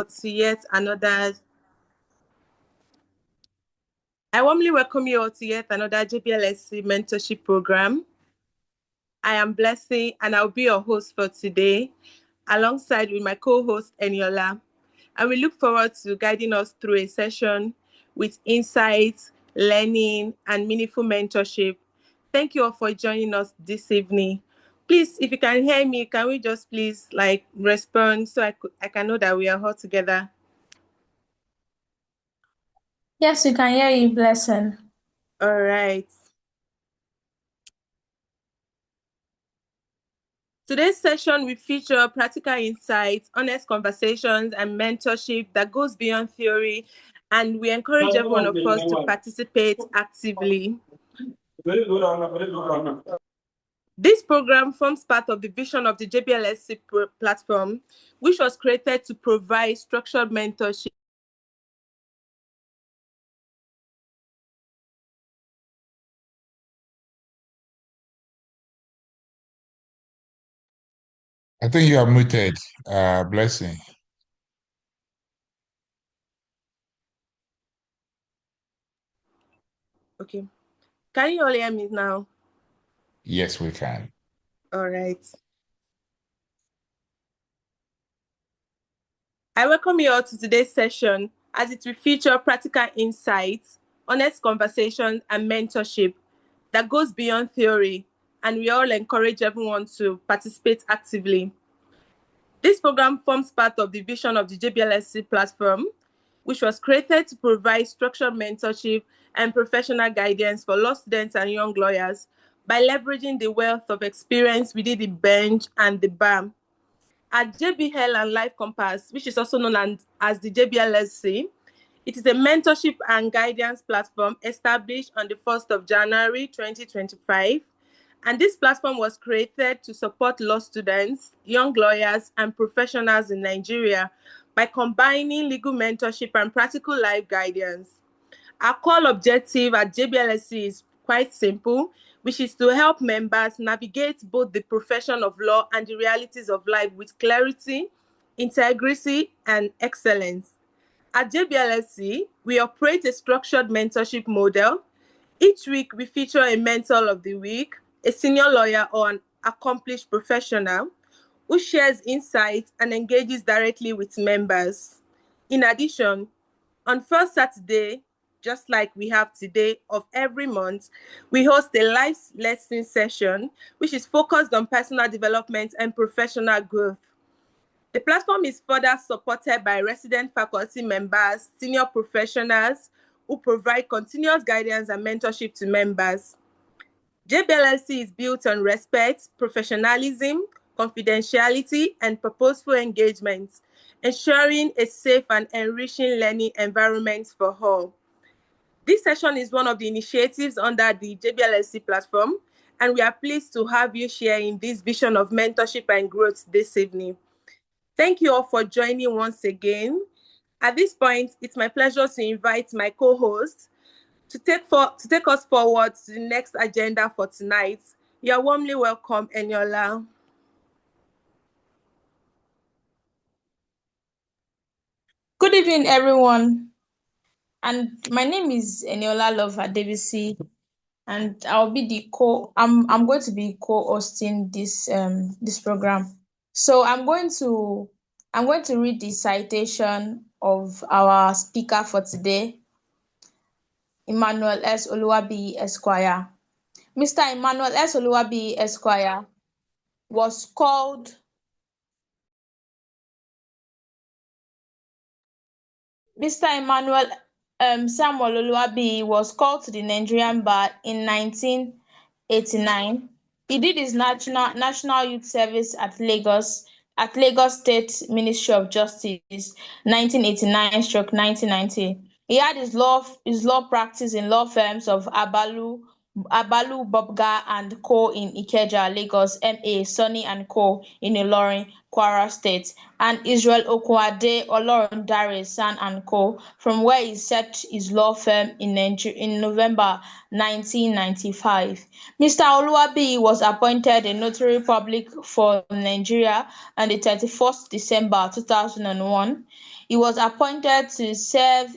to yet another. I warmly welcome you all to yet another JBLLC mentorship program. I am Blessing and I'll be your host for today, alongside with my co-host Eniola. And we look forward to guiding us through a session with insights, learning, and meaningful mentorship. Thank you all for joining us this evening. Please, if you can hear me, can we just please respond so I can know that we are all together? Yes, we can hear you, Blessing. All right. Today's session will feature practical insights, honest conversations, and mentorship that goes beyond theory, and we encourage every one of us to participate actively. This program forms part of the vision of the JBLLC platform, which was created to provide structured mentorship. I think you are muted, Blessing. Okay. Can you all hear me now? Yes, we can. All right. I welcome you all to today's session as it will feature practical insights, honest conversations, and mentorship that goes beyond theory, and we all encourage everyone to participate actively. This program forms part of the vision of the JBLLC platform, which was created to provide structured mentorship and professional guidance for law students and young lawyers by leveraging the wealth of experience within the bench and the bar. At JBL and Life Compass, which is also known as the JBLLC, it is a mentorship and guidance platform established on the 1st of January 2025. And this platform was created to support law students, young lawyers, and professionals in Nigeria by combining legal mentorship and practical life guidance. Our core objective at JBLLC is quite simple, which is to help members navigate both the profession of law and the realities of life with clarity, integrity, and excellence. At JBLLC, we operate a structured mentorship model. Each week, we feature a mentor of the week, a senior lawyer or an accomplished professional who shares insights and engages directly with members. In addition, on first Saturday, just like we have today, of every month, we host a live lesson session, which is focused on personal development and professional growth. The platform is further supported by resident faculty members, senior professionals who provide continuous guidance and mentorship to members. JBLLC is built on respect, professionalism, confidentiality, and purposeful engagement, ensuring a safe and enriching learning environment for all. This session is one of the initiatives under the JBLLC platform, and we are pleased to have you sharing this vision of mentorship and growth this evening. Thank you all for joining once again. At this point, it's my pleasure to invite my co-host to take us forward to the next agenda for tonight. You are warmly welcome, Eniola. Good evening, everyone. And my name is Eniola Love Adebisi, and I'm going to be co-hosting this program. So I'm going to read the citation of our speaker for today, Emmanuel S. Oluwabi Esquire. Mr. Emmanuel S. Oluwabi Esquire was called Mr. Emmanuel Samuel Oluwabi was called to the Nigerian bar in 1989. He did his national youth service at Lagos State Ministry of Justice 1989-1990. He had his law practice in law firms of Abalu Bobga and Co. in Ikeja, Lagos, M.A. Sonny and Co. in Ilorin, Kwara State, and Israel Okwade Olorundare San and Co., from where he set his law firm in November 1995. Mr. Oluwabi was appointed a notary public for Nigeria on the 31st December 2001. He was appointed to serve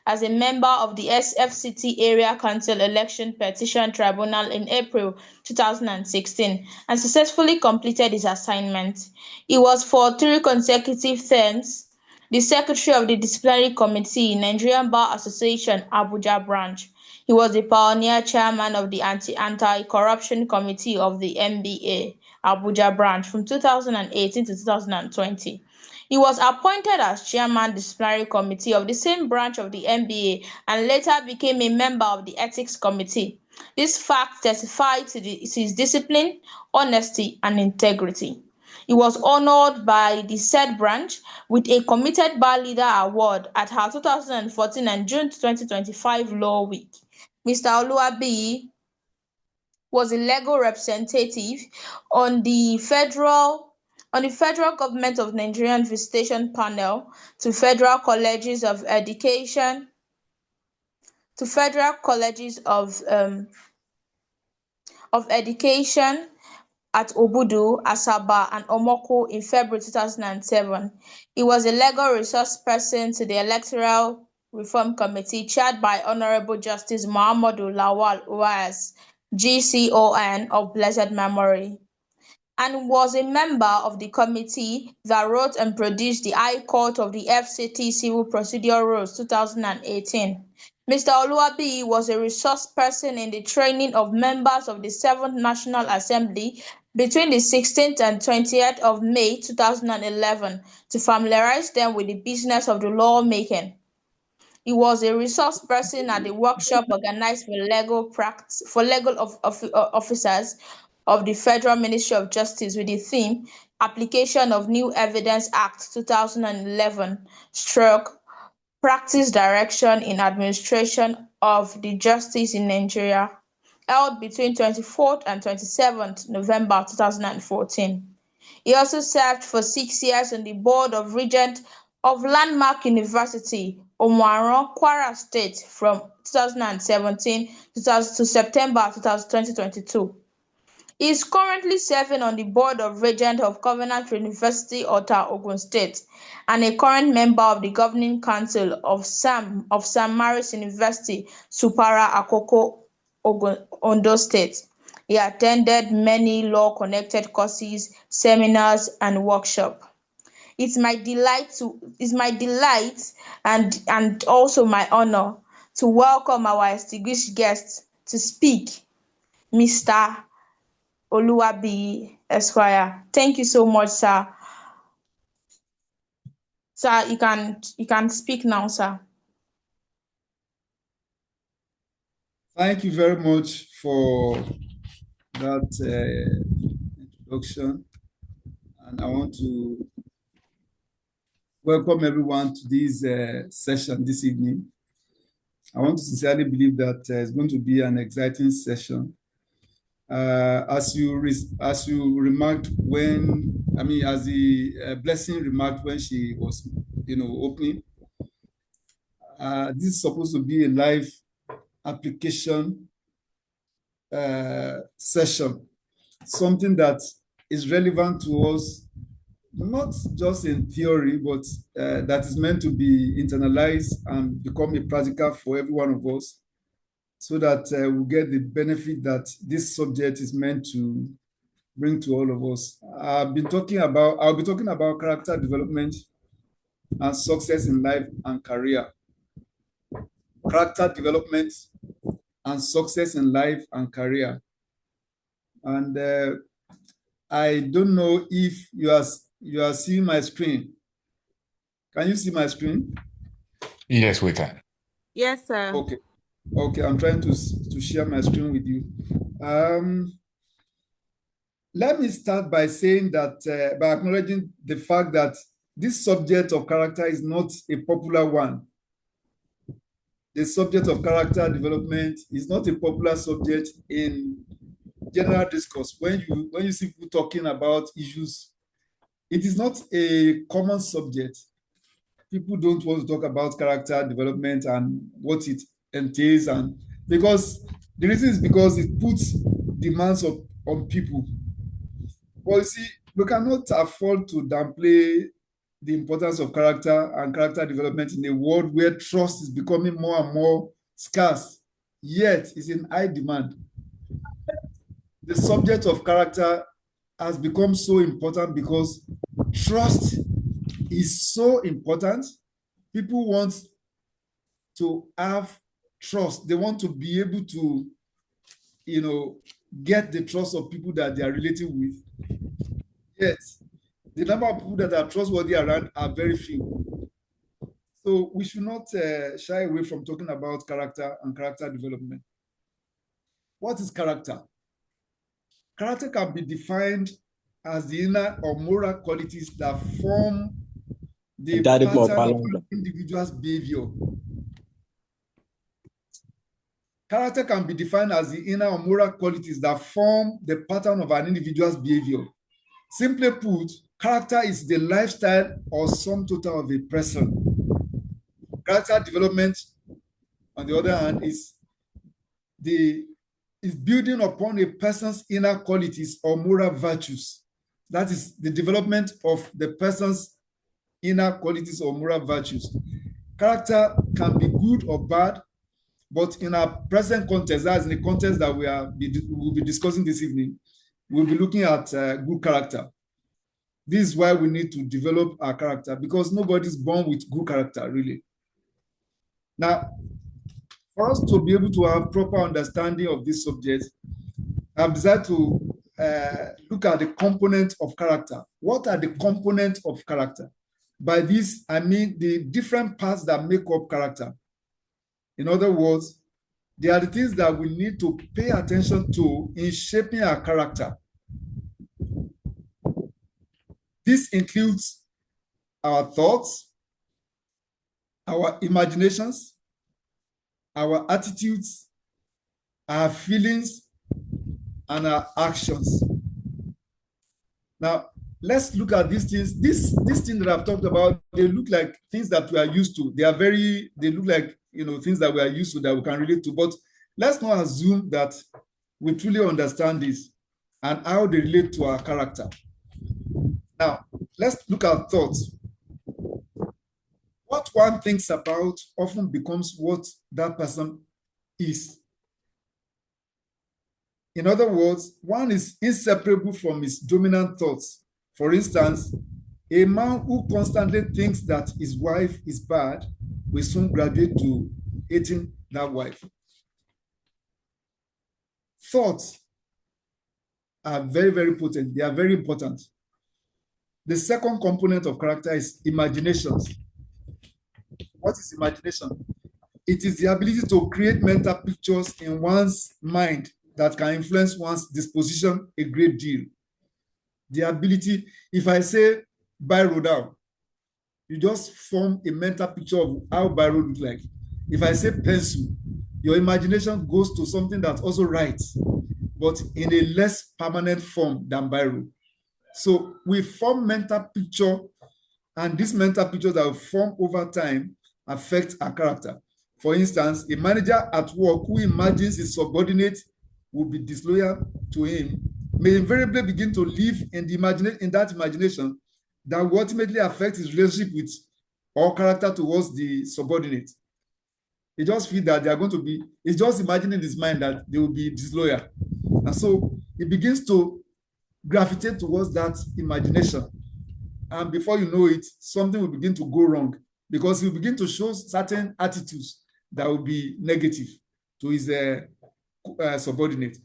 as a member of the FCT Area Council Election Petition Tribunal in April 2016 and successfully completed his assignment. He was for 3 consecutive terms the Secretary of the Disciplinary Committee, Nigerian Bar Association, Abuja Branch. He was the pioneer chairman of the Anti-Corruption Committee of the NBA, Abuja Branch from 2018 to 2020. He was appointed as chairman disciplinary committee of the same branch of the NBA and later became a member of the ethics committee. This fact testified to his discipline, honesty, and integrity. He was honored by the said branch with a Committed Bar Leader Award at her 2014 and June 2025 Law Week. Mr. Oluwabiyi was a legal representative on the federal government of Nigerian visitation panel to federal colleges of education at Obudu, Asaba, and Omoko in February 2007. He was a legal resource person to the Electoral Reform Committee chaired by Honorable Justice Muhammadu Lawal Uwais, GCON of blessed memory, and was a member of the committee that wrote and produced the High Court of the FCT Civil Procedure Rules 2018. Mr. Oluwabiyi was a resource person in the training of members of the 7th National Assembly between the 16th and 20th of May 2011 to familiarize them with the business of the lawmaking. He was a resource person at the workshop organized for legal officers of the Federal Ministry of Justice with the theme Application of New Evidence Act 2011 / Practice Direction in Administration of the Justice in Nigeria, held between 24th and 27th November 2014. He also served for 6 years on the Board of Regents of Landmark University, Omuaran, Kwara State from 2017 to September 2022. He is currently serving on the Board of Regents of Covenant University, Ota, Ogun State, and a current member of the Governing Council of St. Mary's University, Supara Akoko, Ondo State. He attended many law-connected courses, seminars, and workshops. It's my delight and also my honor to welcome our distinguished guest to speak, Mr. Oluwabiyi Esquire. Thank you so much, sir. Sir, you can speak now, sir. Thank you very much for that introduction, and I want to welcome everyone to this session this evening. I want to sincerely believe that it's going to be an exciting session. As you remarked as the Blessing remarked when she was, opening, this is supposed to be a live application session, something that is relevant to us, not just in theory, but that is meant to be internalized and become a practical for every one of us, so that we get the benefit that this subject is meant to bring to all of us. I'll be talking about character development and success in life and career. Character development and success in life and career. And I don't know if you are seeing my screen. Can you see my screen? Yes, we can. Yes, sir. Okay, I'm trying to share my screen with you. Let me start by saying that, by acknowledging the fact that this subject of character is not a popular one. The subject of character development is not a popular subject in general discourse. When you see people talking about issues, it is not a common subject. People don't want to talk about character development and what it entails, and because the reason is because it puts demands on people. Well, you see, we cannot afford to downplay the importance of character and character development in a world where trust is becoming more and more scarce, yet is in high demand. The subject of character has become so important because trust is so important. People want to have trust. They want to be able to, get the trust of people that they are relating with. Yet, the number of people that are trustworthy around are very few. So we should not shy away from talking about character and character development. What is character? Character can be defined as the inner or moral qualities that form the pattern of an individual's behavior. Character can be defined as the inner or moral qualities that form the pattern of an individual's behavior. Simply put, character is the lifestyle or sum total of a person. Character development, on the other hand, is building upon a person's inner qualities or moral virtues. That is the development of the person's inner qualities or moral virtues. Character can be good or bad, but in our present context, that's in the context that we'll be discussing this evening, we'll be looking at good character. This is why we need to develop our character, because nobody's born with good character, really. Now, for us to be able to have proper understanding of this subject, I've decided to look at the components of character. What are the components of character? By this, I mean the different parts that make up character. In other words, they are the things that we need to pay attention to in shaping our character. This includes our thoughts, our imaginations, our attitudes, our feelings, and our actions. Now, let's look at these things. These things that I've talked about, they look like things that we are used to. They look like, things that we are used to that we can relate to. But let's not assume that we truly understand this and how they relate to our character. Now, let's look at thoughts. What one thinks about often becomes what that person is. In other words, one is inseparable from his dominant thoughts. For instance, a man who constantly thinks that his wife is bad will soon graduate to hating that wife. Thoughts are very, very potent. They are very important. The second component of character is imaginations. What is imagination? It is the ability to create mental pictures in one's mind that can influence one's disposition a great deal. The ability, if I say biro down, you just form a mental picture of how biro looks like. If I say pencil, your imagination goes to something that also writes, but in a less permanent form than biro. So we form mental picture, and these mental pictures that we form over time affect our character. For instance, a manager at work who imagines his subordinate will be disloyal to him may invariably begin to live in that imagination that will ultimately affect his relationship with or character towards the subordinate. He just feels that they are going to be, he's just imagining in his mind that they will be disloyal. And so he begins to gravitate towards that imagination. And before you know it, something will begin to go wrong because he will begin to show certain attitudes that will be negative to his subordinate.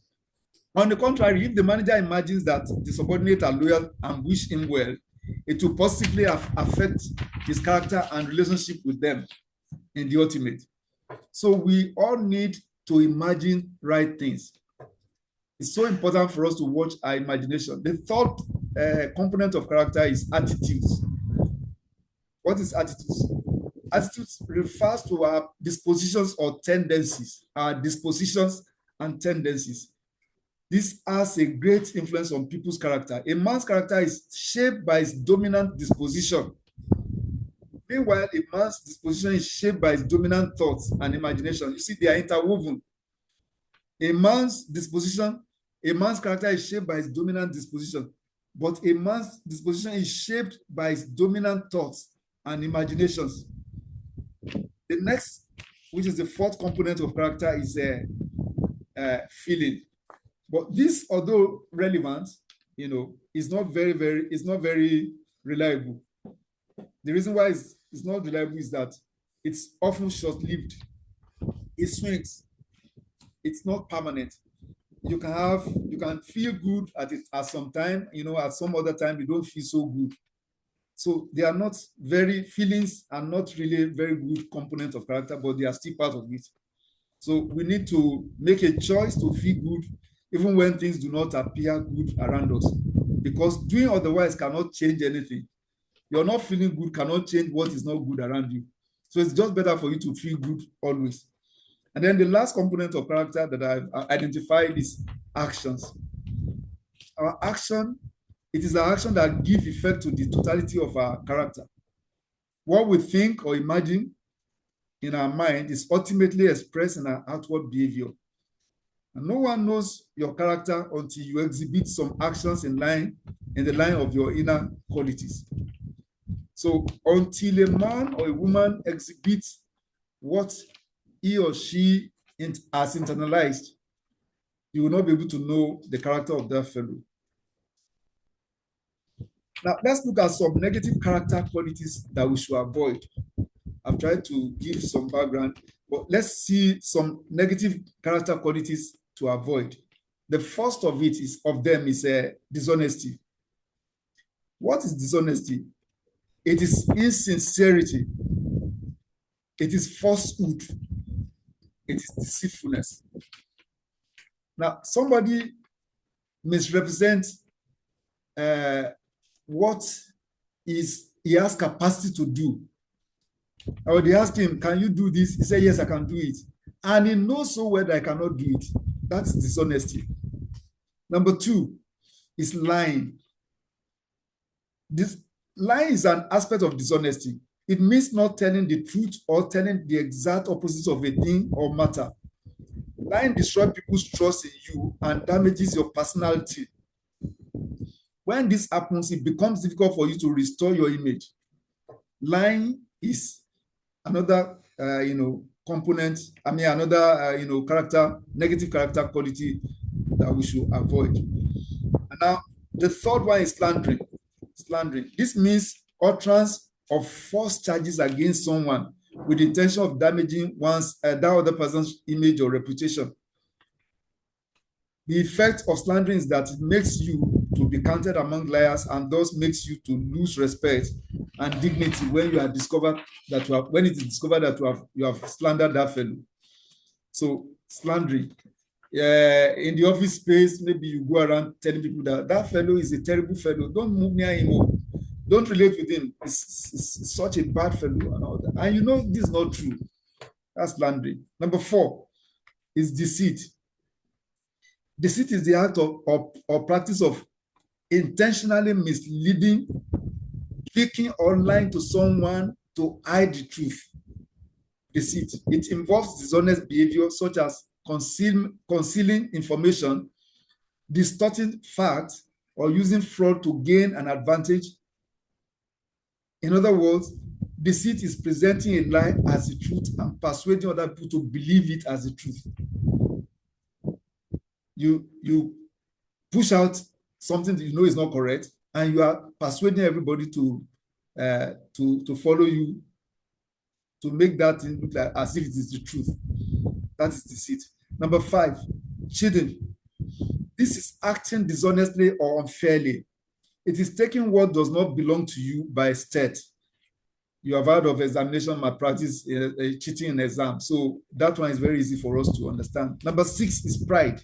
On the contrary, if the manager imagines that the subordinate are loyal and wish him well, it will positively affect his character and relationship with them in the ultimate. So we all need to imagine right things. It's so important for us to watch our imagination. The third component of character is attitudes. What is attitudes? Attitudes refers to our dispositions or tendencies, our dispositions and tendencies. This has a great influence on people's character. A man's character is shaped by his dominant disposition. Meanwhile, a man's disposition is shaped by his dominant thoughts and imagination. You see, they are interwoven. A man's character is shaped by his dominant disposition. but a man's disposition is shaped by his dominant thoughts and imaginations. The next, which is the fourth component of character, is feeling. But this, although relevant, is not very reliable. The reason why it's not reliable is that it's often short-lived. It swings. It's not permanent. You can feel good at some time, at some other time you don't feel so good. So feelings are not really a very good component of character, but they are still part of it. So we need to make a choice to feel good, even when things do not appear good around us, because doing otherwise cannot change anything. You're not feeling good cannot change what is not good around you. So it's just better for you to feel good always. And then the last component of character that I've identified is actions. Our action, it is our action that give effect to the totality of our character. What we think or imagine in our mind is ultimately expressed in our outward behavior. And no one knows your character until you exhibit some actions in the line of your inner qualities. So until a man or a woman exhibits what he or she has internalized, you will not be able to know the character of that fellow. Now, let's look at some negative character qualities that we should avoid. I've tried to give some background, but let's see some negative character qualities to avoid. The first of them is dishonesty. What is dishonesty? It is insincerity. It is falsehood. It is deceitfulness. Now, somebody misrepresents what he has capacity to do. Or they ask him, can you do this? He said, yes, I can do it. And he knows so well that I cannot do it. That's dishonesty. Number two is lying. This lying is an aspect of dishonesty. It means not telling the truth or telling the exact opposite of a thing or matter. Lying destroys people's trust in you and damages your personality. When this happens, it becomes difficult for you to restore your image. Lying is another, component. Negative character quality that we should avoid. And now, the third one is slandering. Slandering. This means utterance of false charges against someone with the intention of damaging that other person's image or reputation. The effect of slandering is that it makes you to be counted among liars and thus makes you to lose respect and dignity when it is discovered that you have slandered that fellow. So slandering. In the office space, maybe you go around telling people that fellow is a terrible fellow. Don't move near him. Don't relate with him. It's such a bad fellow and all that. And this is not true. That's slandering. Number 4 is deceit. Deceit is the act or practice of intentionally misleading, speaking or lying to someone to hide the truth. Deceit. It involves dishonest behavior such as concealing information, distorting facts, or using fraud to gain an advantage. In other words, deceit is presenting a lie as the truth and persuading other people to believe it as the truth. You push out something that you know is not correct, and you are persuading everybody to follow you, to make that thing look like as if it is the truth. That is deceit. Number 5, cheating. This is acting dishonestly or unfairly. It is taking what does not belong to you by stealth. You have heard of examination malpractice, cheating in exam. So that one is very easy for us to understand. Number 6 is pride.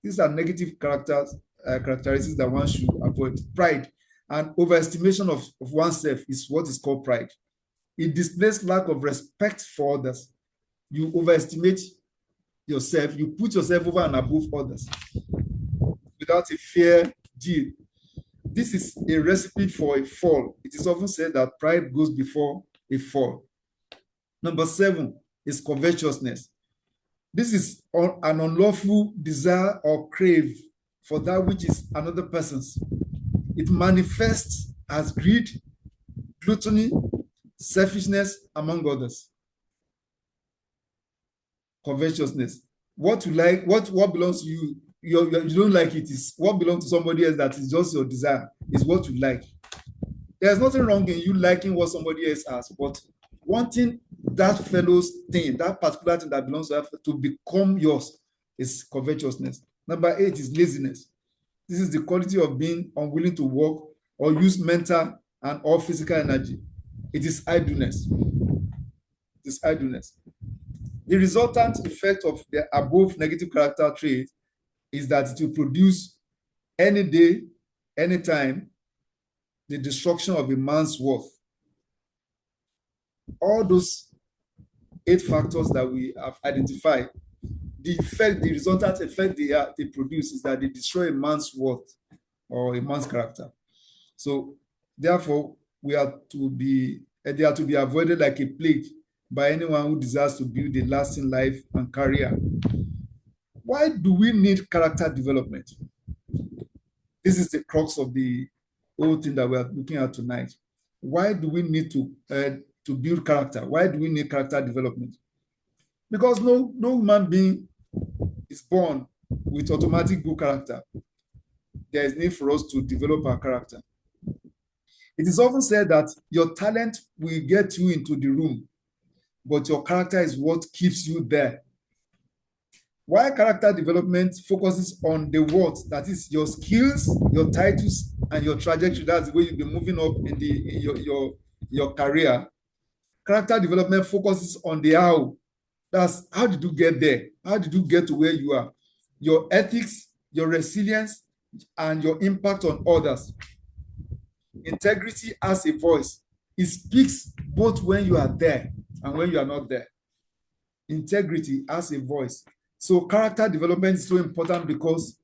These are negative characteristics that one should avoid. Pride and overestimation of oneself is what is called pride. It displays lack of respect for others. You overestimate yourself. You put yourself over and above others without a fair deal. This is a recipe for a fall. It is often said that pride goes before a fall. Number 7 is covetousness. This is an unlawful desire or crave for that which is another person's. It manifests as greed, gluttony, selfishness, among others. Covetousness. What you like, what belongs to you, you don't like it, is what belongs to somebody else that is just your desire, is what you like. There's nothing wrong in you liking what somebody else has, but wanting that fellow's thing, that particular thing that belongs to become yours, is covetousness. Number 8 is laziness. This is the quality of being unwilling to work or use mental and or physical energy. It is idleness. It is idleness. The resultant effect of the above negative character trait is that it will produce any day, anytime, the destruction of a man's worth. All those 8 factors that we have identified, the resultant effect they produce is that they destroy a man's worth or a man's character. So therefore, they are to be avoided like a plague by anyone who desires to build a lasting life and career. Why do we need character development? This is the crux of the whole thing that we are looking at tonight. Why do we need to build character? Why do we need character development? Because no human being is born with automatic good character. There is need for us to develop our character. It is often said that your talent will get you into the room, but your character is what keeps you there. While character development focuses on the what, that is your skills, your titles, and your trajectory, that's the way you'll be moving up in your career. Character development focuses on the how. That's how did you get there? How did you get to where you are? Your ethics, your resilience, and your impact on others. Integrity has a voice. It speaks both when you are there and when you are not there. Integrity has a voice. So character development is so important because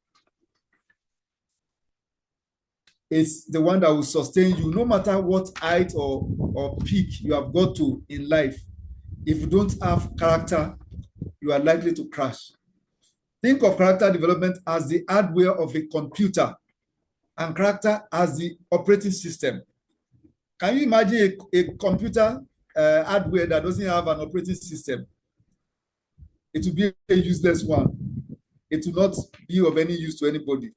it's the one that will sustain you no matter what height or peak you have got to in life. If you don't have character, you are likely to crash. Think of character development as the hardware of a computer and character as the operating system. Can you imagine a computer hardware that doesn't have an operating system? It will be a useless one. It will not be of any use to anybody.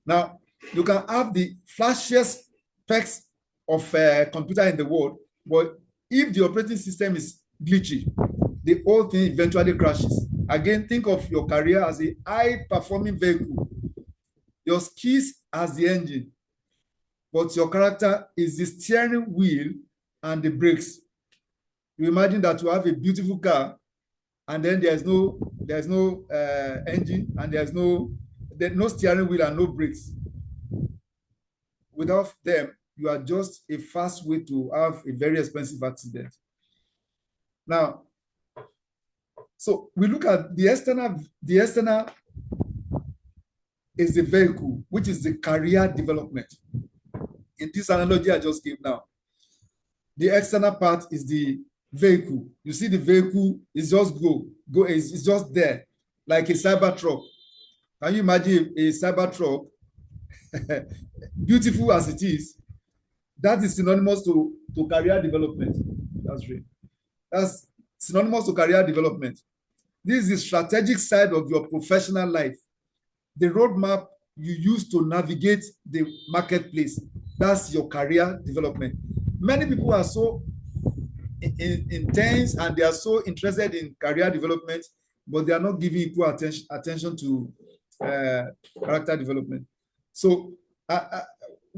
Now, you can have the flashiest specs of a computer in the world, but if the operating system is glitchy, the whole thing eventually crashes. Again, think of your career as a high-performing vehicle. Your skills as the engine, but your character is the steering wheel and the brakes. You imagine that you have a beautiful car, and then there's no engine, and there's no steering wheel and no brakes. Without them, you are just a fast way to have a very expensive accident. Now, so we look at the external. The external is the vehicle, which is the career development. In this analogy I just gave now, the external part is the vehicle. You see, the vehicle is just it's just there, like a cyber truck. Can you imagine a cyber truck, beautiful as it is? That is synonymous to career development. That's right. That's synonymous to career development. This is the strategic side of your professional life. The roadmap you use to navigate the marketplace. That's your career development. Many people are so intense and they are so interested in career development, but they are not giving equal attention to character development. So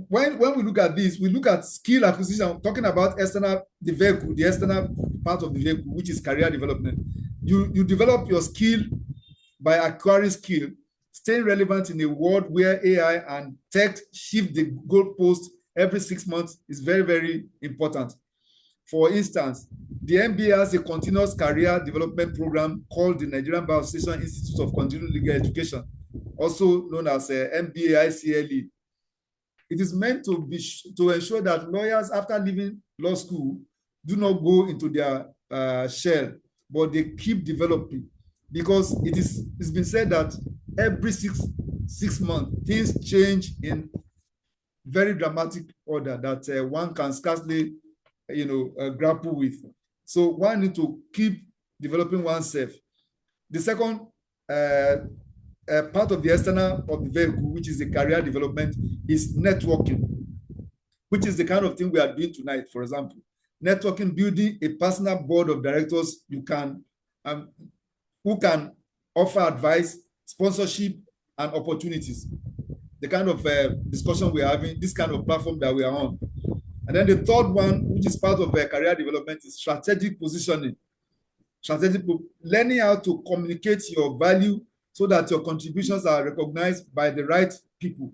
when we look at this, we look at skill acquisition, talking about the external part of the vehicle, which is career development. You develop your skill by acquiring skill. Staying relevant in a world where AI and tech shift the goalpost every 6 months is very, very important. For instance, the NBA has a continuous career development program called the Nigerian Bar Association Institute of Continuing Legal Education, also known as MBAICLE. It is meant to ensure that lawyers, after leaving law school, do not go into their shell, but they keep developing. Because it's been said that every 6 months, things change in very dramatic order that one can scarcely, grapple with. So one need to keep developing oneself. The second part of the external of the vehicle, which is the career development, is networking, which is the kind of thing we are doing tonight. For example, networking, building a personal board of directors you can who can offer advice, sponsorship, and opportunities. The kind of discussion we're having, this kind of platform that we are on. And then the third one, which is part of career development, is strategic positioning. Learning how to communicate your value so that your contributions are recognized by the right people.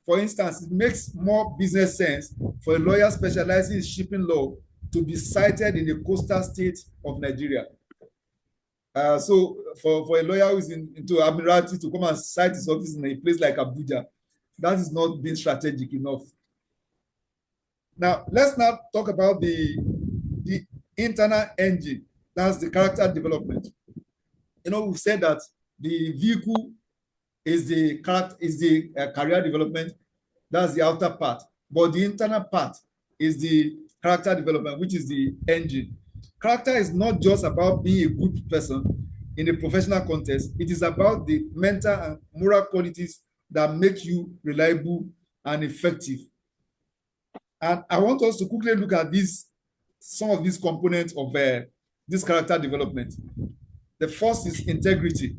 For instance, it makes more business sense for a lawyer specializing in shipping law to be cited in the coastal state of Nigeria. So for a lawyer who is into Admiralty to come and cite his office in a place like Abuja, that is not being strategic enough. Now, let's now talk about the internal engine. That's the character development. We've said that the vehicle is the career development. That's the outer part. But the internal part is the character development, which is the engine. Character is not just about being a good person in a professional context. It is about the mental and moral qualities that make you reliable and effective. And I want us to quickly look at some of these components of this character development. The first is integrity.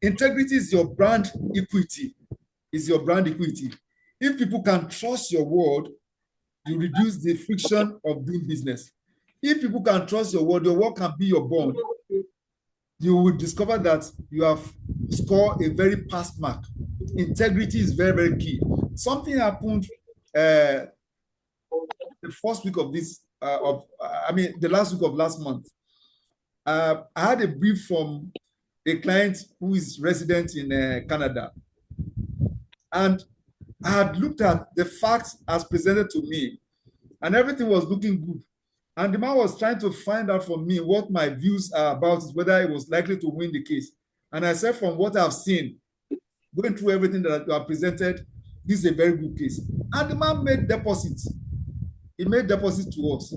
Integrity is your brand equity. If people can trust your word, you reduce the friction of doing business. If people can trust your word can be your bond. You will discover that you have scored a very pass mark. Integrity is very, very key. Something happened the first week of the last week of last month. I had a brief from a client who is resident in Canada. And I had looked at the facts as presented to me, and everything was looking good. And the man was trying to find out from me what my views are about it, whether he was likely to win the case. And I said, from what I've seen, going through everything that you have presented, this is a very good case. And the man made deposits. He made deposits to us.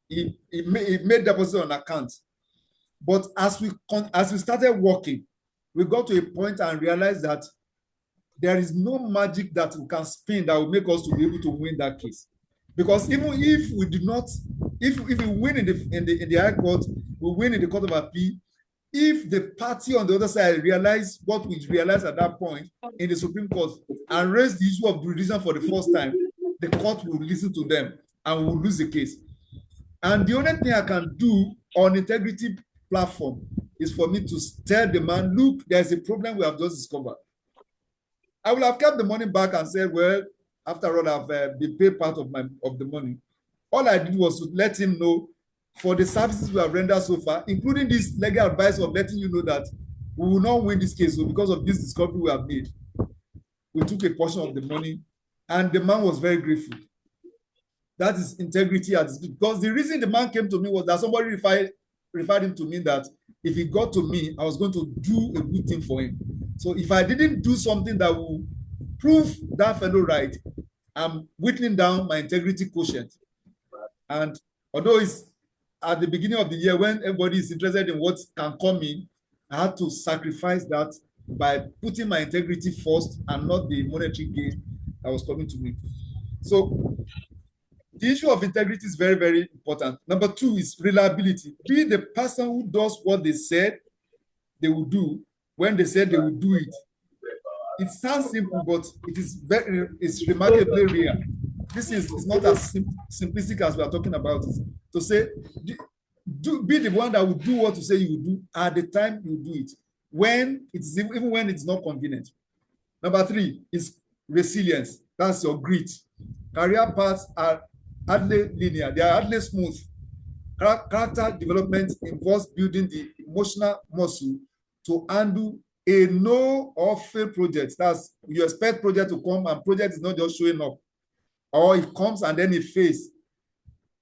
He made deposits on account. But as we started working, we got to a point and realized that there is no magic that we can spin that will make us to be able to win that case. Because even if we do not, if we win in the High Court, we win in the Court of Appeal, if the party on the other side realize what we realized at that point in the Supreme Court and raise the issue of jurisdiction for the first time, the court will listen to them and will lose the case. And the only thing I can do on integrity platform is for me to tell the man, look, there's a problem we have just discovered. I will have kept the money back and said, well, after all, I've been paid part of the money. All I did was to let him know for the services we have rendered so far, including this legal advice of letting you know that we will not win this case because of this discovery we have made. We took a portion of the money, and the man was very grateful. That is integrity at its peak. Because the reason the man came to me was that somebody referred him to me that if he got to me, I was going to do a good thing for him. So if I didn't do something that will prove that fellow right, I'm whittling down my integrity quotient. And although it's at the beginning of the year when everybody is interested in what can come in, I had to sacrifice that by putting my integrity first and not the monetary gain that was coming to me. So the issue of integrity is very, very important. Number two is reliability. Be the person who does what they said they will do when they said they will do it. It sounds simple, but it's remarkably real. This is not as simplistic as we are talking about it. To say, be the one that will do what you say you will do at the time you do it, even when it's not convenient. Number three is resilience. That's your grit. Career paths are hardly linear. They are hardly smooth. Character development involves building the emotional muscle to handle a no or fail project. That's, you expect project to come and project is not just showing up, or it comes and then it fails.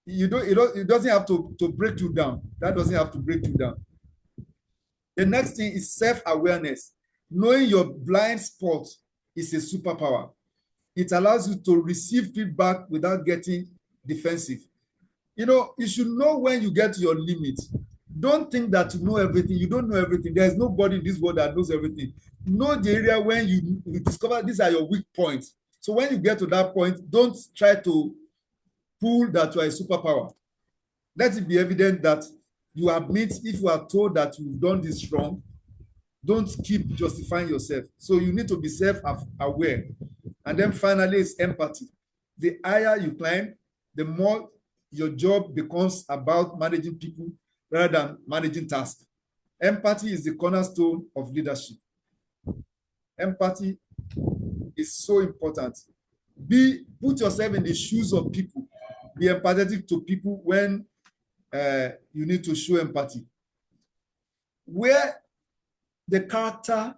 It doesn't have to break you down. That doesn't have to break you down. The next thing is self-awareness. Knowing your blind spot is a superpower. It allows you to receive feedback without getting defensive. You know, you should know when you get to your limit. Don't think that you know everything. You don't know everything. There's nobody in this world that knows everything. Know the area when you discover these are your weak points. So when you get to that point, don't try to pull that you are a superpower. Let it be evident that you admit if you are told that you've done this wrong, don't keep justifying yourself. So you need to be self-aware. And then finally, it's empathy. The higher you climb, the more your job becomes about managing people rather than managing tasks. Empathy is the cornerstone of leadership. Empathy is so important. Put yourself in the shoes of people. Be empathetic to people when you need to show empathy. Where character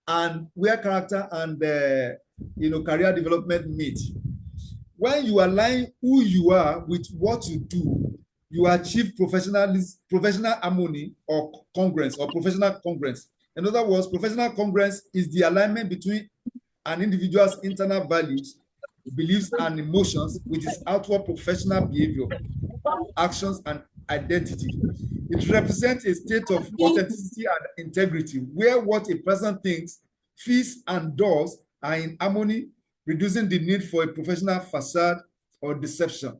and career development meet. When you align who you are with what you do, you achieve professional harmony or congruence or professional congruence. In other words, professional congruence is the alignment between an individual's internal values, beliefs, and emotions with his outward professional behavior, actions, and identity. It represents a state of authenticity and integrity where what a person thinks, feels, and does are in harmony, reducing the need for a professional facade or deception.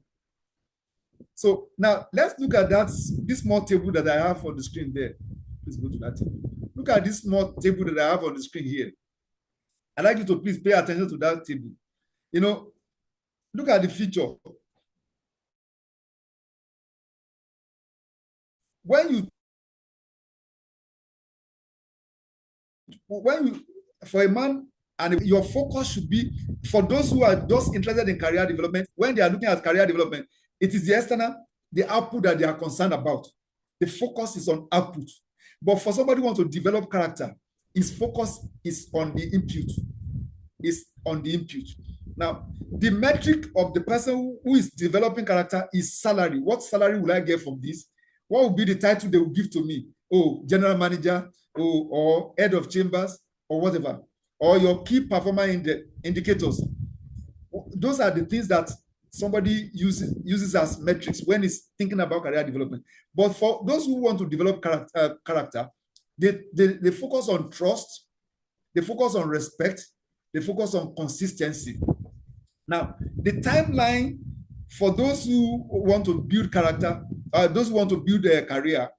So now let's look at this small table that I have on the screen there. Please go to that table. Look at this small table that I have on the screen here. I'd like you to please pay attention to that table. You know, look at the feature. For a man, and your focus should be for those who are just interested in career development. When they are looking at career development, it is the external, the output that they are concerned about. The focus is on output. But for somebody who wants to develop character, his focus is on the input. Now, the metric of the person who is developing character is salary. What salary will I get from this? What will be the title they will give to me? Oh, general manager, or head of chambers, or whatever. Or your key performer indicators. Those are the things that somebody uses as metrics when he's thinking about career development. But for those who want to develop character, they focus on trust, they focus on respect, they focus on consistency. Now, the timeline for those who want to build character, those who want to build a career,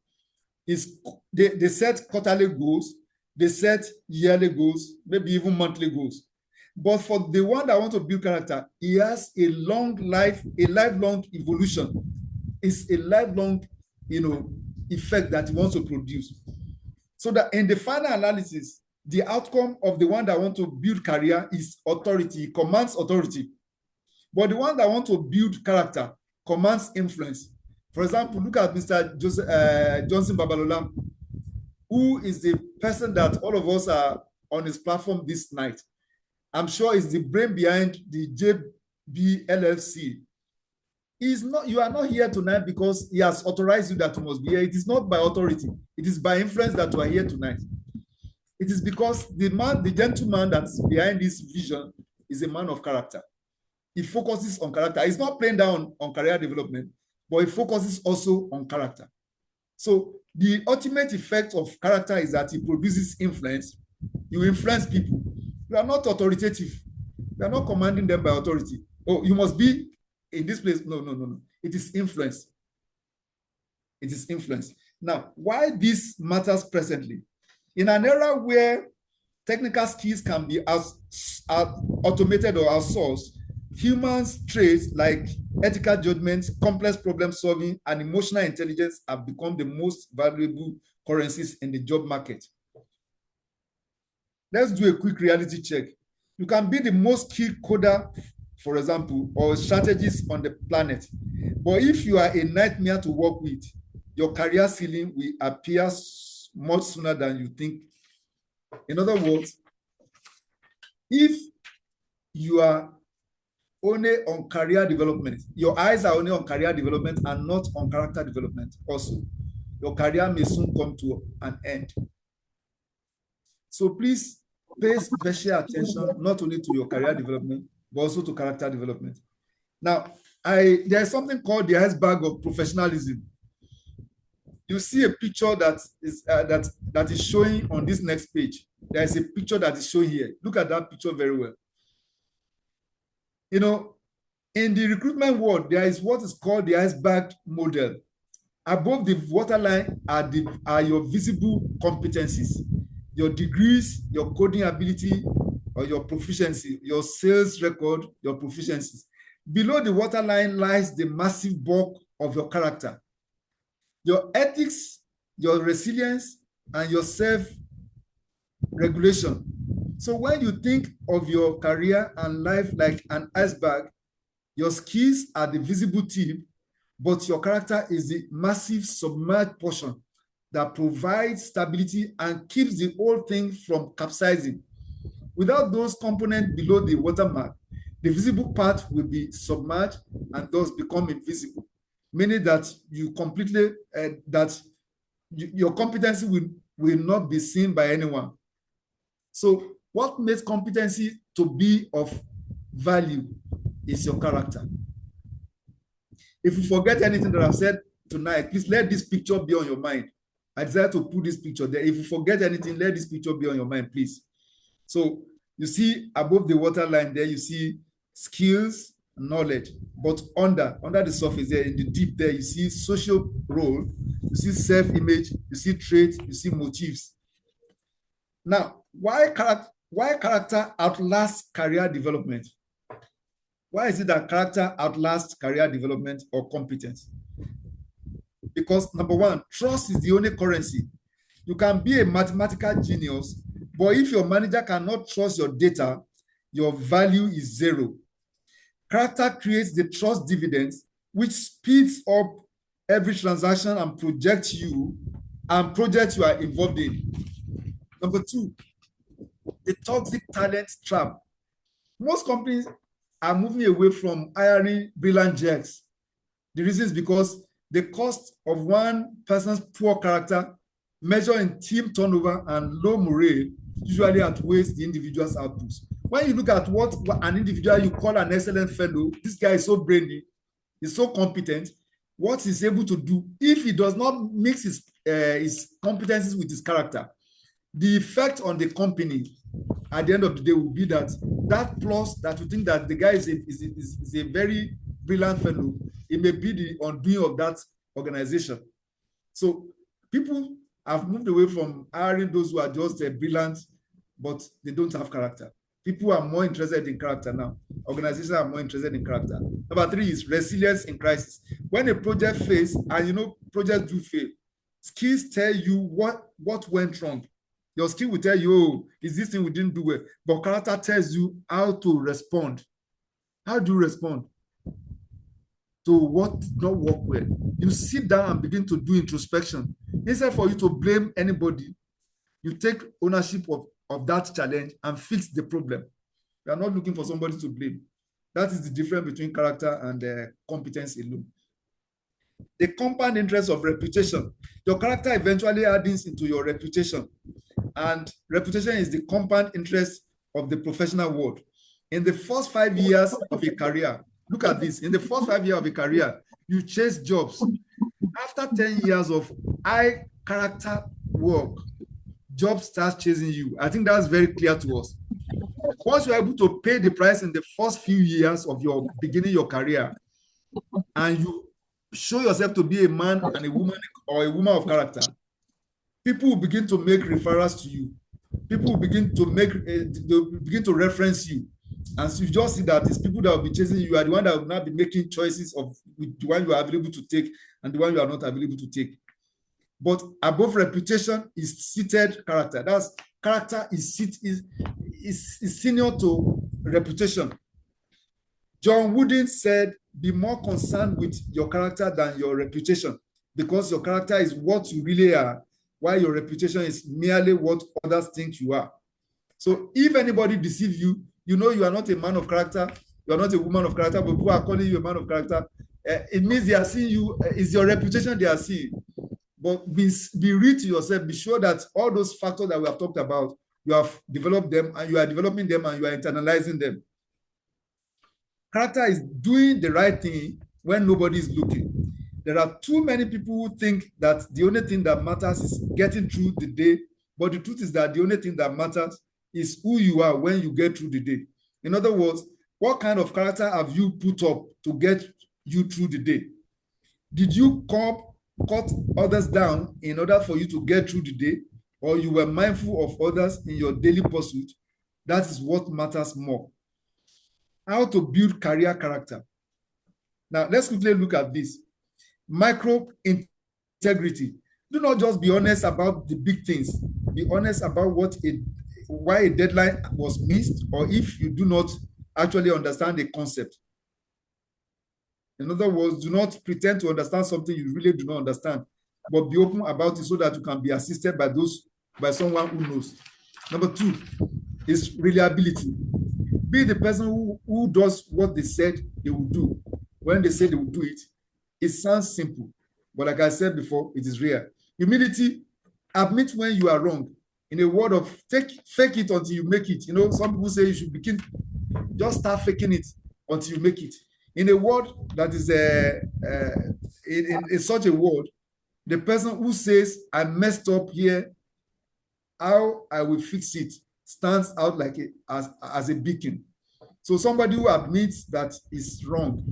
is they set quarterly goals, they set yearly goals, maybe even monthly goals. But for the one that wants to build character, he has a lifelong evolution. It's a lifelong, effect that he wants to produce. So that in the final analysis, the outcome of the one that wants to build career is authority, commands authority. But the one that wants to build character commands influence. For example, look at Mr. Johnson Babalola, who is the person that all of us are on his platform this night. I'm sure is the brain behind the JBLLC. You are not here tonight because he has authorized you that you must be here. It is not by authority. It is by influence that you are here tonight. It is because the gentleman that's behind this vision is a man of character. He focuses on character. He's not playing down on career development, but he focuses also on character. So the ultimate effect of character is that it produces influence. You influence people. You are not authoritative. You are not commanding them by authority. Oh, you must be in this place. No. It is influence. It is influence. Now, why this matters presently? In an era where technical skills can be automated or outsourced, human traits like ethical judgment, complex problem solving, and emotional intelligence have become the most valuable currencies in the job market. Let's do a quick reality check. You can be the most skilled coder, for example, or strategist on the planet. But if you are a nightmare to work with, your career ceiling will appear much sooner than you think. In other words, if you are only on career development, your eyes are only on career development and not on character development also, your career may soon come to an end. So please pay special attention not only to your career development, but also to character development. Now, there's something called the iceberg of professionalism. You see a picture that is showing on this next page. There is a picture that is showing here. Look at that picture very well. You know, in the recruitment world, there is what is called the iceberg model. Above the waterline are your visible competencies, your degrees, your coding ability, or your proficiency, your sales record, your proficiencies. Below the waterline lies the massive bulk of your character, your ethics, your resilience, and your self-regulation. So when you think of your career and life like an iceberg, your skills are the visible tip, but your character is the massive submerged portion that provides stability and keeps the whole thing from capsizing. Without those components below the watermark, the visible part will be submerged and thus become invisible, meaning that you completely, your competency will not be seen by anyone. So what makes competency to be of value is your character. If you forget anything that I've said tonight, please let this picture be on your mind. I desire to put this picture there. If you forget anything, let this picture be on your mind, please. So you see above the waterline there, you see skills, knowledge, but under the surface there, in the deep there, you see social role, you see self-image, you see traits, you see motives. Now, why character outlasts career development? Why is it that character outlasts career development or competence? Because number one, trust is the only currency. You can be a mathematical genius, but if your manager cannot trust your data, your value is zero. Character creates the trust dividends, which speeds up every transaction and projects you are involved in. Number two, the toxic talent trap. Most companies are moving away from hiring brilliant jets. The reason is because the cost of one person's poor character measured in team turnover and low morale usually outweighs the individual's outputs. When you look at what an individual you call an excellent fellow, this guy is so brainy, he's so competent, what he's able to do, if he does not mix his competencies with his character, the effect on the company at the end of the day will be that plus that you think that the guy is a very brilliant fellow, it may be the undoing of that organization. So people have moved away from hiring those who are just brilliant, but they don't have character. People are more interested in character now. Organizations are more interested in character. Number three is resilience in crisis. When a project fails, and you know projects do fail, skills tell you what went wrong. Your skill will tell you, oh, is this thing we didn't do well? But character tells you how to respond. How do you respond to what did not work well? You sit down and begin to do introspection. Instead for you to blame anybody, you take ownership of that challenge and fix the problem. You are not looking for somebody to blame. That is the difference between character and competence alone. The compound interest of reputation. Your character eventually adds into your reputation. And reputation is the compound interest of the professional world. In the first 5 years of a career, look at this, in the first 5 years of a career, you chase jobs. After 10 years of high character work, jobs start chasing you. I think that's very clear to us. Once you're able to pay the price in the first few years of your beginning your career, and you show yourself to be a man and a woman or a woman of character, people will begin to make referrals to you. People will begin to reference you. And so you just see that it's people that will be chasing you are the one that will not be making choices of the one you are available to take and the one you are not available to take. But above reputation is seated character. That's character is senior to reputation. John Wooden said, be more concerned with your character than your reputation, because your character is what you really are, while your reputation is merely what others think you are. So if anybody deceives you, you know you are not a man of character, you are not a woman of character, but people are calling you a man of character. It means they are seeing you, it's your reputation they are seeing. But be real to yourself, be sure that all those factors that we have talked about you have developed them, and you are developing them, and you are internalizing them. Character is doing the right thing when nobody is looking. There are too many people who think that the only thing that matters is getting through the day, but the truth is that the only thing that matters is who you are when you get through the day. In other words, what kind of character have you put up to get you through the day? Did you cut others down in order for you to get through the day, or you were mindful of others in your daily pursuit? That is what matters more. How to build career character. Now, let's quickly look at this. Micro integrity. Do not just be honest about the big things. Be honest about why a deadline was missed, or if you do not actually understand the concept. In other words, do not pretend to understand something you really do not understand, but be open about it so that you can be assisted by someone who knows. Number 2 is reliability. Be the person who does what they said they would do when they said they would do it. It sounds simple, but like I said before, it is real. Humility, admit when you are wrong. In a word of fake it until you make it. Some people say you should begin, just start faking it until you make it. In a word that is in such a word, the person who says, I messed up here, how I will fix it, stands out like as a beacon. So somebody who admits that is wrong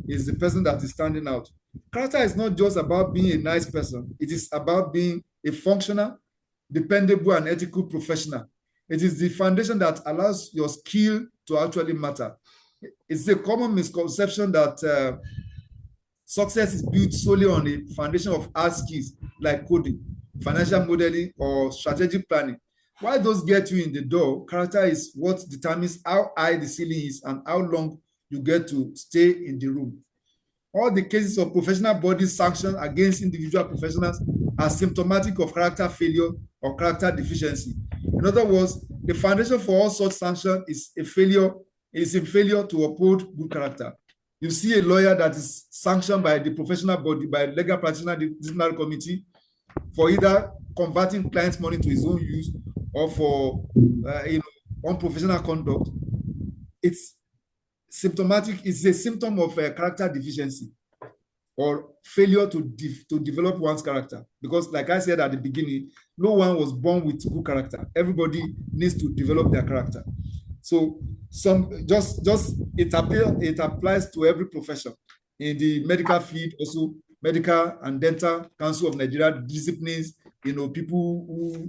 is the person that is standing out. Character is not just about being a nice person. It is about being a functional, dependable, and ethical professional. It is the foundation that allows your skill to actually matter. It's a common misconception that success is built solely on a foundation of hard skills like coding, financial modeling, or strategic planning. While those get you in the door, character is what determines how high the ceiling is and how long you get to stay in the room. All the cases of professional body sanctions against individual professionals are symptomatic of character failure or character deficiency. In other words, the foundation for all such sanctions is a failure to uphold good character. You see a lawyer that is sanctioned by the professional body, by the legal practitioner disciplinary committee, for either converting clients' money to his own use or for unprofessional conduct. It's symptomatic. It's a symptom of character deficiency or failure to develop one's character. Because, like I said at the beginning, no one was born with good character. Everybody needs to develop their character. So, it applies to every profession. In the medical field, also Medical and Dental Council of Nigeria disciplines, people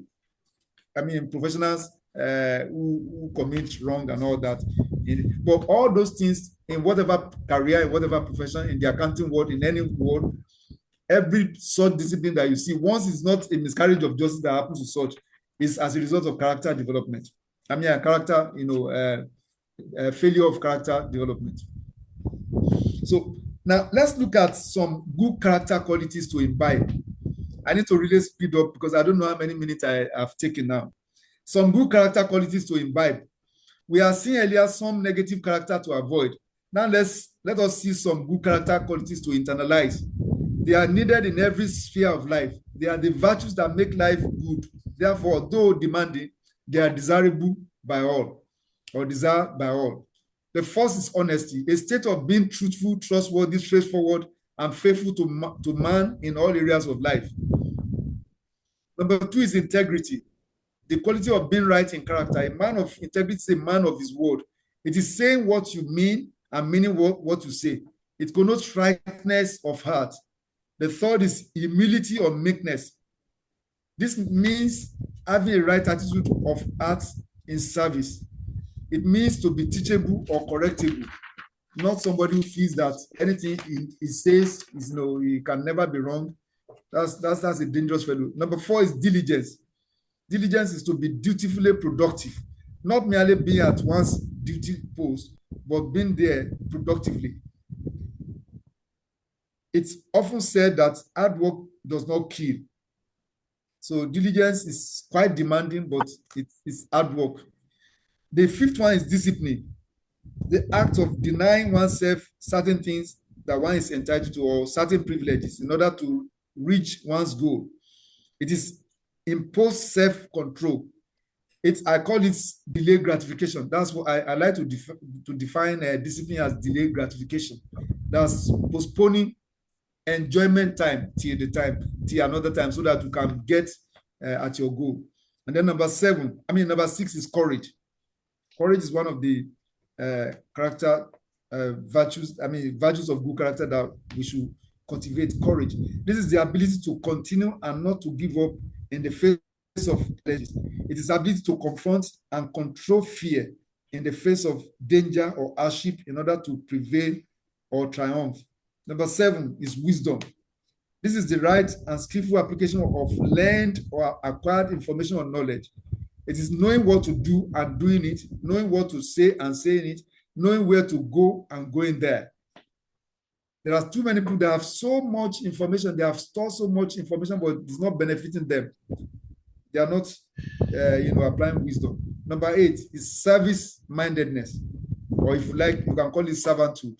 professionals who commit wrong and all that. But all those things in whatever career, in whatever profession, in the accounting world, in any world, every such discipline that you see, once it's not a miscarriage of justice that happens to such, is as a result of character development. Failure of character development. So now let's look at some good character qualities to imbibe. I need to really speed up because I don't know how many minutes I have taken now. Some good character qualities to imbibe. We have seen earlier some negative character to avoid. Now let us see some good character qualities to internalize. They are needed in every sphere of life. They are the virtues that make life good. Therefore, though demanding, they are desirable by all, or desired by all. The first is honesty, a state of being truthful, trustworthy, straightforward, and faithful to man in all areas of life. Number 2 is integrity, the quality of being right in character. A man of integrity is a man of his word. It is saying what you mean and meaning what you say. It connotes rightness of heart. The third is humility or meekness. This means having a right attitude of heart in service. It means to be teachable or correctable, not somebody who feels that anything he says is he can never be wrong. That's a dangerous fellow. Number 4 is diligence. Diligence is to be dutifully productive, not merely being at one's duty post, but being there productively. It's often said that hard work does not kill. So diligence is quite demanding, but it's hard work. The 5th one is discipline, the act of denying oneself certain things that one is entitled to or certain privileges in order to reach one's goal. It is imposed self-control. I call it delayed gratification. That's what I like to define discipline as delayed gratification. That's postponing enjoyment time till another time, so that you can get at your goal. And then number 6 is courage. Courage is one of the character virtues of good character that we should cultivate. Courage. This is the ability to continue and not to give up in the face of challenges. It is the ability to confront and control fear in the face of danger or hardship in order to prevail or triumph. Number 7 is wisdom. This is the right and skillful application of learned or acquired information or knowledge. It is knowing what to do and doing it, knowing what to say and saying it, knowing where to go and going there. There are too many people that have so much information, they have stored so much information, but it's not benefiting them. They are not, applying wisdom. Number 8 is service-mindedness, or if you like, you can call it servanthood.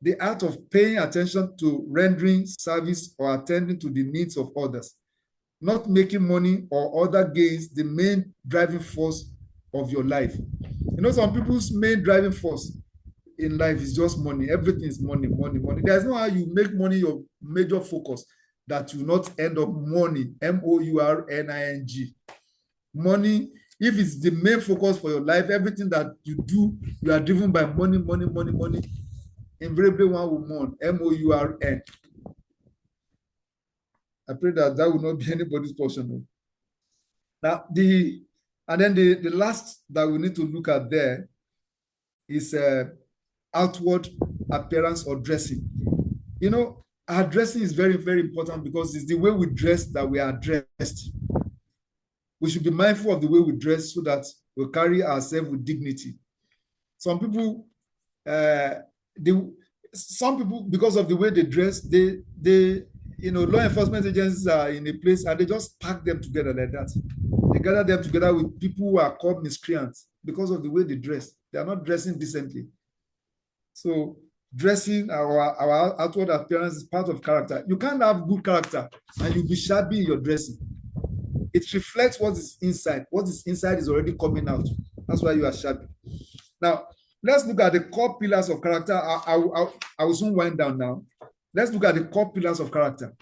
The art of paying attention to rendering service or attending to the needs of others, not making money or other gains the main driving force of your life. Some people's main driving force in life is just money. Everything is money, money, money. There's no how you make money your major focus that will not end up money, M-O-U-R-N-I-N-G. Money, if it's the main focus for your life, everything that you do, you are driven by money, money, money, money. Invariably, one will mourn, M-O-U-R-N. I pray that will not be anybody's portion. Now, the last that we need to look at there is outward appearance or dressing. Our dressing is very, very important because it's the way we dress that we are dressed. We should be mindful of the way we dress so that we carry ourselves with dignity. Some people, because of the way they dress, law enforcement agencies are in a place and they just pack them together like that. They gather them together with people who are called miscreants because of the way they dress. They are not dressing decently. So dressing, our outward appearance is part of character. You can't have good character and you'll be shabby in your dressing. It reflects what is inside. What is inside is already coming out. That's why you are shabby. Now, let's look at the core pillars of character. I will soon wind down now. Let's look at the core pillars of character.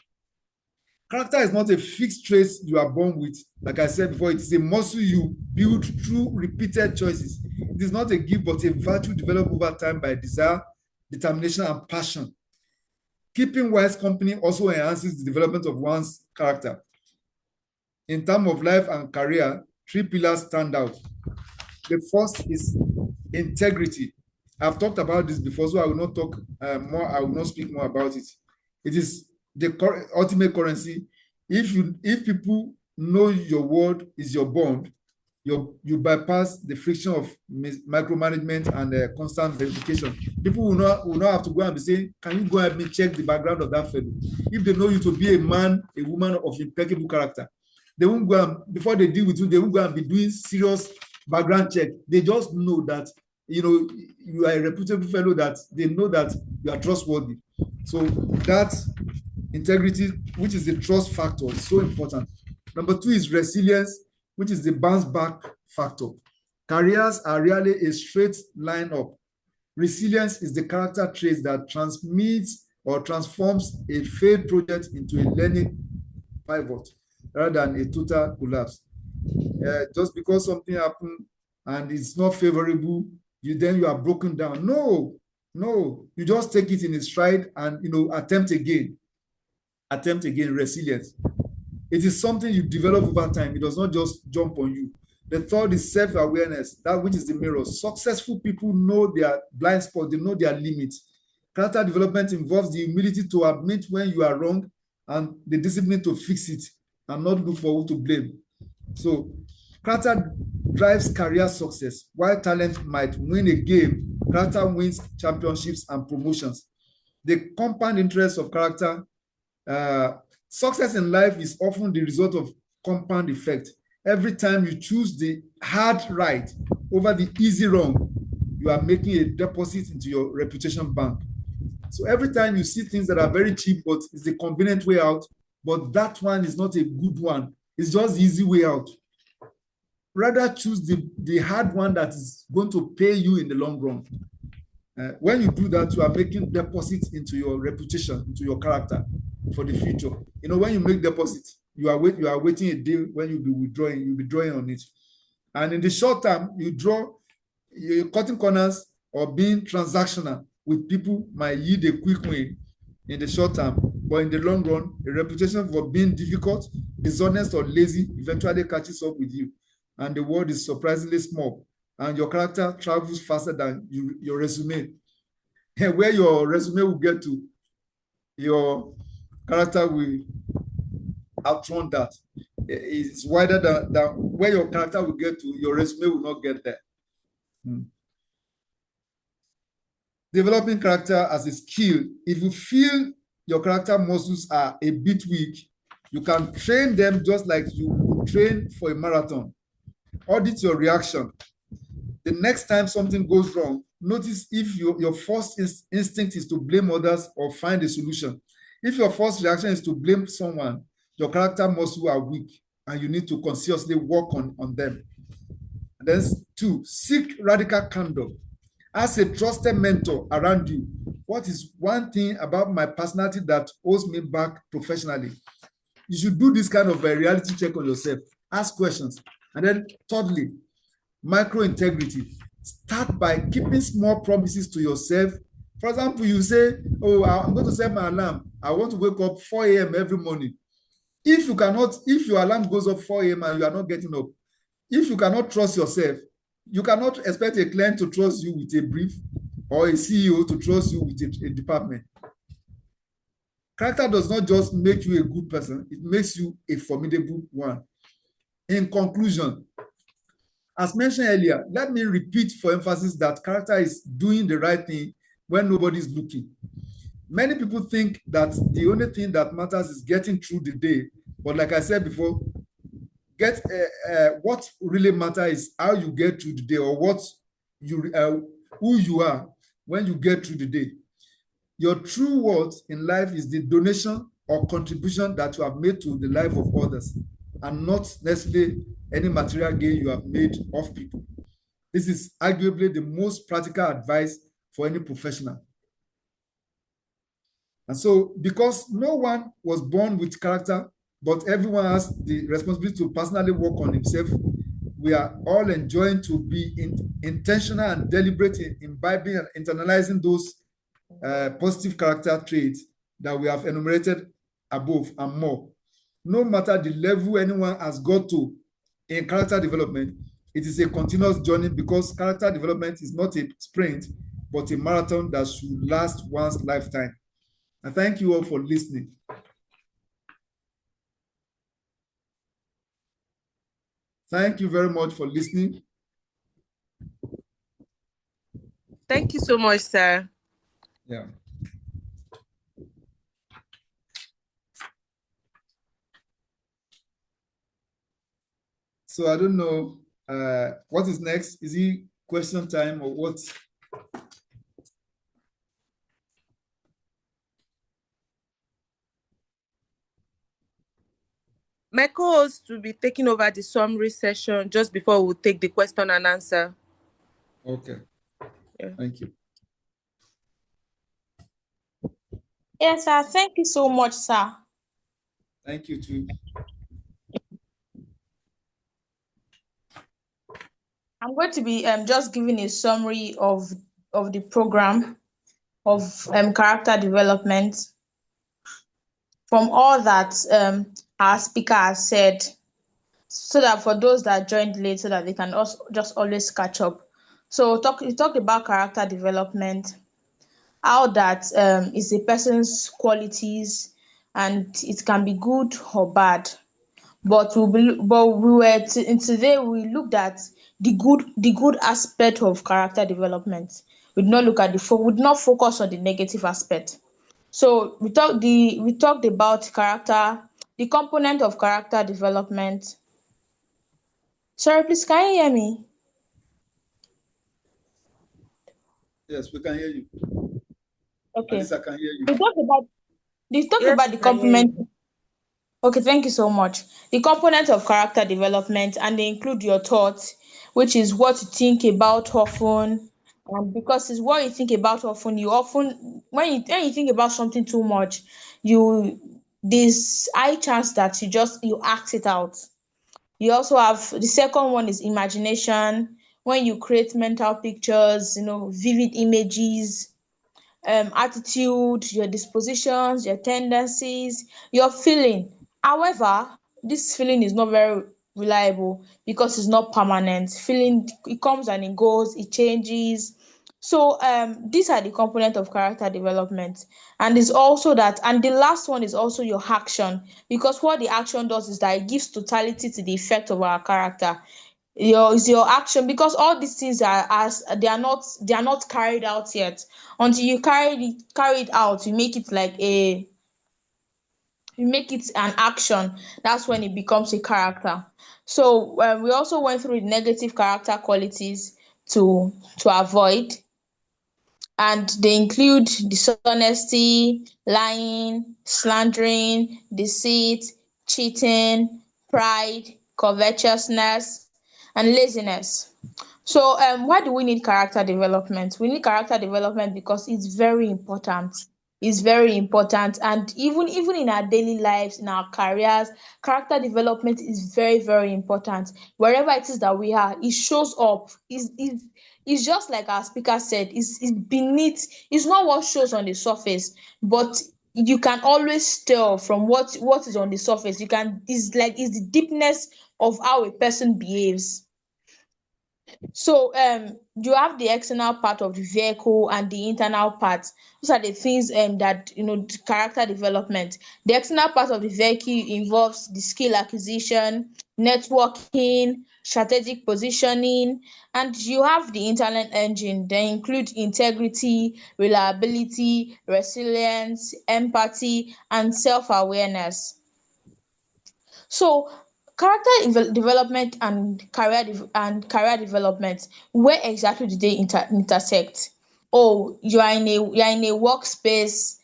Character is not a fixed trait you are born with. Like I said before, it is a muscle you build through repeated choices. It is not a gift, but a virtue developed over time by desire, determination, and passion. Keeping wise company also enhances the development of one's character. In terms of life and career, 3 pillars stand out. The first is integrity. I've talked about this before, so I will not talk more. I will not speak more about it. It is the ultimate currency. If people know your word is your bond, you bypass the friction of micromanagement and constant verification. People will not have to go and be saying, "Can you go and help me check the background of that fellow?" If they know you to be a man, a woman of impeccable character, they won't go and, before they deal with you, they won't go and be doing serious background check. They just know that you are a reputable fellow, that they know that you are trustworthy. So that integrity, which is the trust factor, is so important. Number 2 is resilience, which is the bounce back factor. Careers are rarely a straight line up. Resilience is the character trait that transmits or transforms a failed project into a learning pivot rather than a total collapse. Just because something happened and it's not favorable, you are broken down. No, you just take it in its stride and attempt again. Resilience. It is something you develop over time. It does not just jump on you. The third is self-awareness, that which is the mirror. Successful people know their blind spot, they know their limits. Character development involves the humility to admit when you are wrong and the discipline to fix it and not look for who to blame. So character drives career success. While talent might win a game, character wins championships and promotions. The compound interest of character, success in life is often the result of compound effect. Every time you choose the hard right over the easy wrong, you are making a deposit into your reputation bank. So every time you see things that are very cheap, but it's the convenient way out, but that one is not a good one, it's just the easy way out. rather choose the hard one that is going to pay you in the long run. When you do that, you are making deposits into your reputation, into your character for the future. You know, when you make deposits, you are waiting a day when you'll be drawing on it. And in the short term, you're cutting corners or being transactional with people might yield a quick win in the short term, but in the long run, a reputation for being difficult, dishonest, or lazy eventually catches up with you. And the world is surprisingly small, and your character travels faster than your resume. And where your resume will get to, your character will outrun that. It's wider than where your character will get to, your resume will not get there. Developing character as a skill. If you feel your character muscles are a bit weak, you can train them just like you would train for a marathon. Audit your reaction. The next time something goes wrong, notice if your first instinct is to blame others or find a solution. If your first reaction is to blame someone, your character muscles are weak and you need to consciously work on them. And then 2, seek radical candor. As a trusted mentor around you, what is one thing about my personality that holds me back professionally? You should do this kind of a reality check on yourself. Ask questions. And then thirdly, micro integrity. Start by keeping small promises to yourself. For example, you say, oh, I'm going to set my alarm. I want to wake up 4 a.m. every morning. If your alarm goes up 4 a.m. and you are not getting up, if you cannot trust yourself, you cannot expect a client to trust you with a brief or a CEO to trust you with a department. Character does not just make you a good person, it makes you a formidable one. In conclusion, as mentioned earlier, let me repeat for emphasis that character is doing the right thing when nobody's looking. Many people think that the only thing that matters is getting through the day. But like I said before, what really matters is how you get through the day, or who you are when you get through the day. Your true worth in life is the donation or contribution that you have made to the life of others, and not necessarily any material gain you have made of people. This is arguably the most practical advice for any professional. And so, because no one was born with character, but everyone has the responsibility to personally work on himself, we are all enjoying to be intentional and deliberate in imbibing and internalizing those positive character traits that we have enumerated above and more. No matter the level anyone has got to in character development, it is a continuous journey, because character development is not a sprint, but a marathon that should last one's lifetime. And thank you all for listening. Thank you very much for listening. Thank you so much, sir. Yeah. So I don't know what is next. Is it question time or what? My co-host will be taking over the summary session just before we take the question and answer. Okay. Yeah. Thank you. Yes, sir. Thank you so much, sir. Thank you too. I'm going to be just giving a summary of the program of character development from all that our speaker has said, so that for those that joined late, so that they can also just always catch up. So he talked about character development, how that is a person's qualities, and it can be good or bad. But today we looked at the good aspect of character development. We did not look at we did not focus on the negative aspect. So we talked about character, the component of character development. Sorry, please, can you hear me? Yes, we can hear you. Okay. At least I can hear you. We talked about Yes, the I can hear you. component. Okay, thank you so much. The component of character development, and they include your thoughts, which is what you think about often. And because it's what you think about often, you often when you think about something too much, you there's high chance that you act it out. You also have the second one is imagination, when you create mental pictures, vivid images, attitude, your dispositions, your tendencies, your feeling. However, this feeling is not very reliable because it's not permanent. Feeling, it comes and it goes, it changes. So these are the component of character development. And it's also that, and the last one is also your action, because what the action does is that it gives totality to the effect of our character. Your action, because all these things are, as they are not carried out yet. Until you carry it out, you make it an action. That's when it becomes a character. So we also went through the negative character qualities to avoid, and they include dishonesty, lying, slandering, deceit, cheating, pride, covetousness, and laziness. So why do we need character development? We need character development because it's very important. It's very important, and even in our daily lives, in our careers, character development is very, very important. Wherever it is that we are, it shows up. It's just like our speaker said, it's beneath, it's not what shows on the surface, but you can always tell from what is on the surface. You can it's the deepness of how a person behaves. So you have the external part of the vehicle and the internal part. Those are the things that the character development. The external part of the vehicle involves the skill acquisition, networking, strategic positioning, and you have the internal engine. They include integrity, reliability, resilience, empathy, and self-awareness. So development and career development, where exactly do they intersect? Oh, you are in a workspace.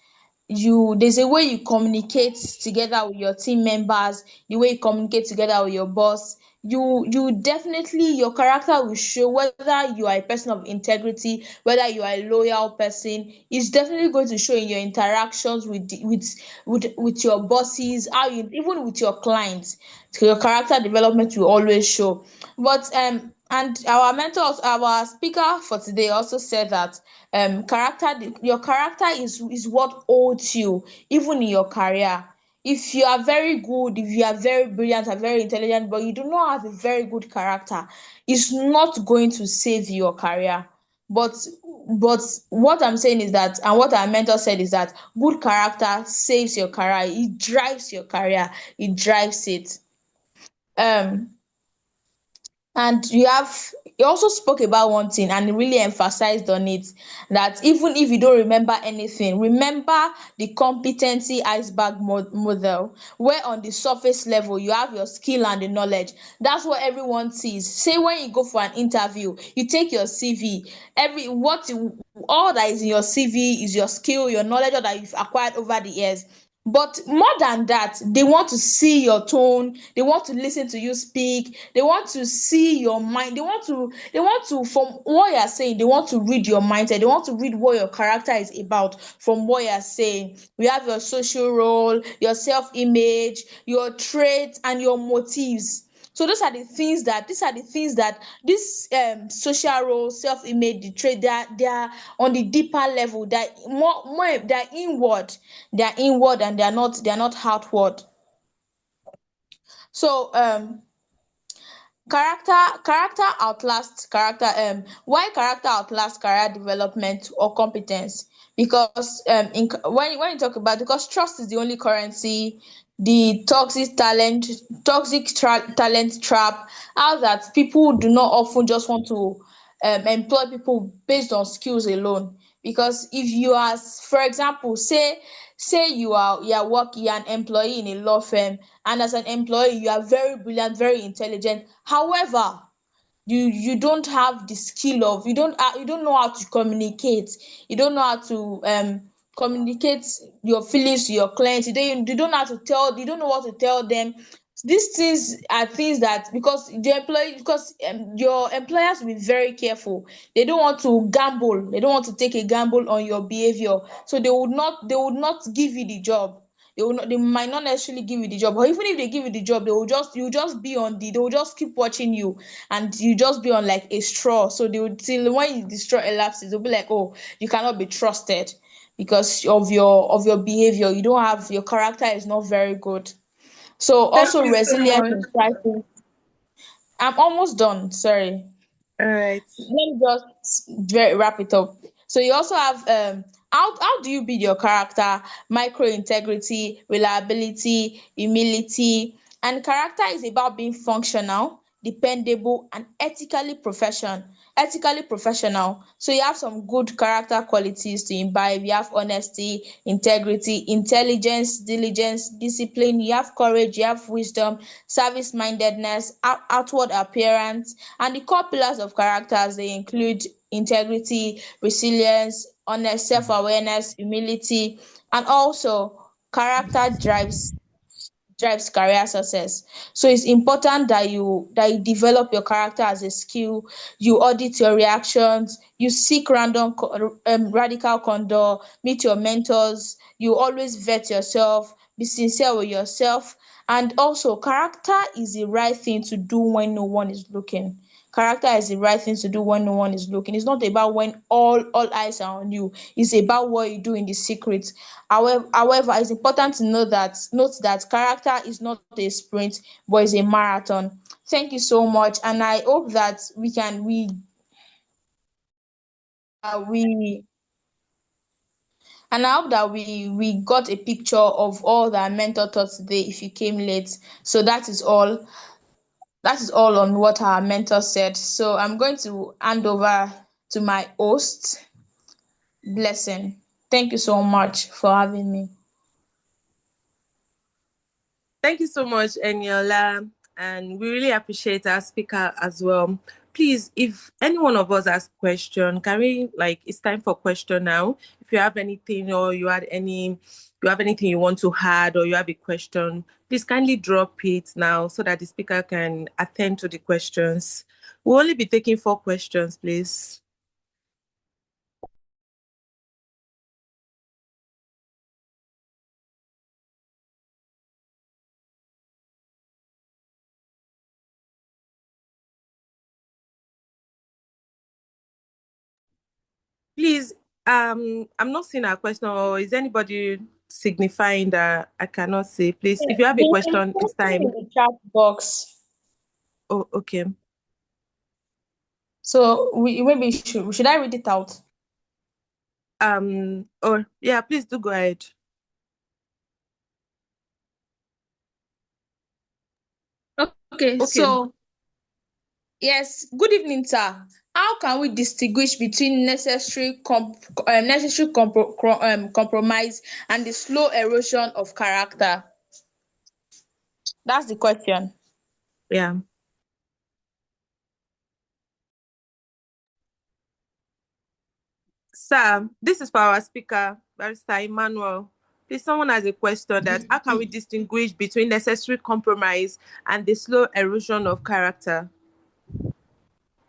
There's a way you communicate together with your team members, the way you communicate together with your boss. You definitely, your character will show whether you are a person of integrity, whether you are a loyal person. It's definitely going to show in your interactions with your bosses, how you, even with your clients. So your character development will always show. But and our speaker for today also said that your character is what holds you even in your career. If you are very good, if you are very brilliant and very intelligent, but you do not have a very good character, it's not going to save your career. But but what I'm saying is that, and what our mentor said is that, good character saves your career, it drives your career, it drives it. um and he also spoke about one thing, and he really emphasized on it, that even if you don't remember anything, remember the competency iceberg model, where on the surface level you have your skill and the knowledge. That's what everyone sees. Say when you go for an interview, you take your CV, all that is in your CV is your skill, your knowledge, all that you've acquired over the years. But more than that, they want to see your tone, they want to listen to you speak, they want to see your mind, they want to from what you're saying, they want to read your mindset, they want to read what your character is about from what you're saying. We have your social role, your self-image, your traits, and your motives. So these are the things that this social role, self-image, the trait, they are on the deeper level, that more they're inward, and they're not outward. So character outlasts character why character outlasts career development or competence? Because when you talk about, because trust is the only currency. The talent trap, how that people do not often just want to employ people based on skills alone. Because if you are, for example, say you're an employee in a law firm, and as an employee you are very brilliant, very intelligent. However, you don't have the skill of, you don't know how to communicate, you don't know how to communicate your feelings to your clients. You don't know how to tell, you don't know what to tell them. These things are things that, because your employers will be very careful. They don't want to gamble. They don't want to take a gamble on your behavior. So they would not give you the job. They might not necessarily give you the job, or even if they give you the job, you just be on they will just keep watching you, and you just be on like a straw. So they would, till when the straw elapses, they'll be like, oh, you cannot be trusted because of your behavior. You don't have, your character is not very good. So Thank also you so resilience much. in crisis. I'm almost done. Sorry. All right. Let me just wrap it up. So you also have how do you build your character? Micro integrity, reliability, humility, and character is about being functional, dependable, and ethically professional. So you have some good character qualities to imbibe. You have honesty, integrity, intelligence, diligence, discipline. You have courage. You have wisdom, service mindedness, outward appearance. And the core pillars of characters, they include integrity, resilience, honest self-awareness, humility, and also character drives career success. So it's important that you develop your character as a skill. You audit your reactions. You seek radical condor. Meet your mentors. You always vet yourself. Be sincere with yourself. And also, character is the right thing to do when no one is looking. Character is the right thing to do when no one is looking. It's not about when all eyes are on you. It's about what you do in the secret. However, it's important to note that character is not a sprint, but is a marathon. Thank you so much, and I hope that we and I hope that we got a picture of all that our mentor taught today. If you came late, so that is all. That is all on what our mentor said. So I'm going to hand over to my host, Blessing. Thank you so much for having me. Thank you so much, Eniola. And we really appreciate our speaker as well. Please, if any one of us has question, can we, like, it's time for question now. If you have anything, or you have anything you want to add, or you have a question, please kindly drop it now so that the speaker can attend to the questions. We'll only be taking 4 questions, please. Please, I'm not seeing a question, or is anybody signifying that I cannot see? Please, if you have a They question, it's posted in time. the chat box. Oh, okay. So maybe should I read it out? Or yeah, please do go ahead. Okay, Okay. so yes, good evening, sir. How can we distinguish between compromise and the slow erosion of character? That's the question. Yeah. Sir, this is for our speaker, Barrister Emmanuel. Please, someone has a question that how can we distinguish between necessary compromise and the slow erosion of character?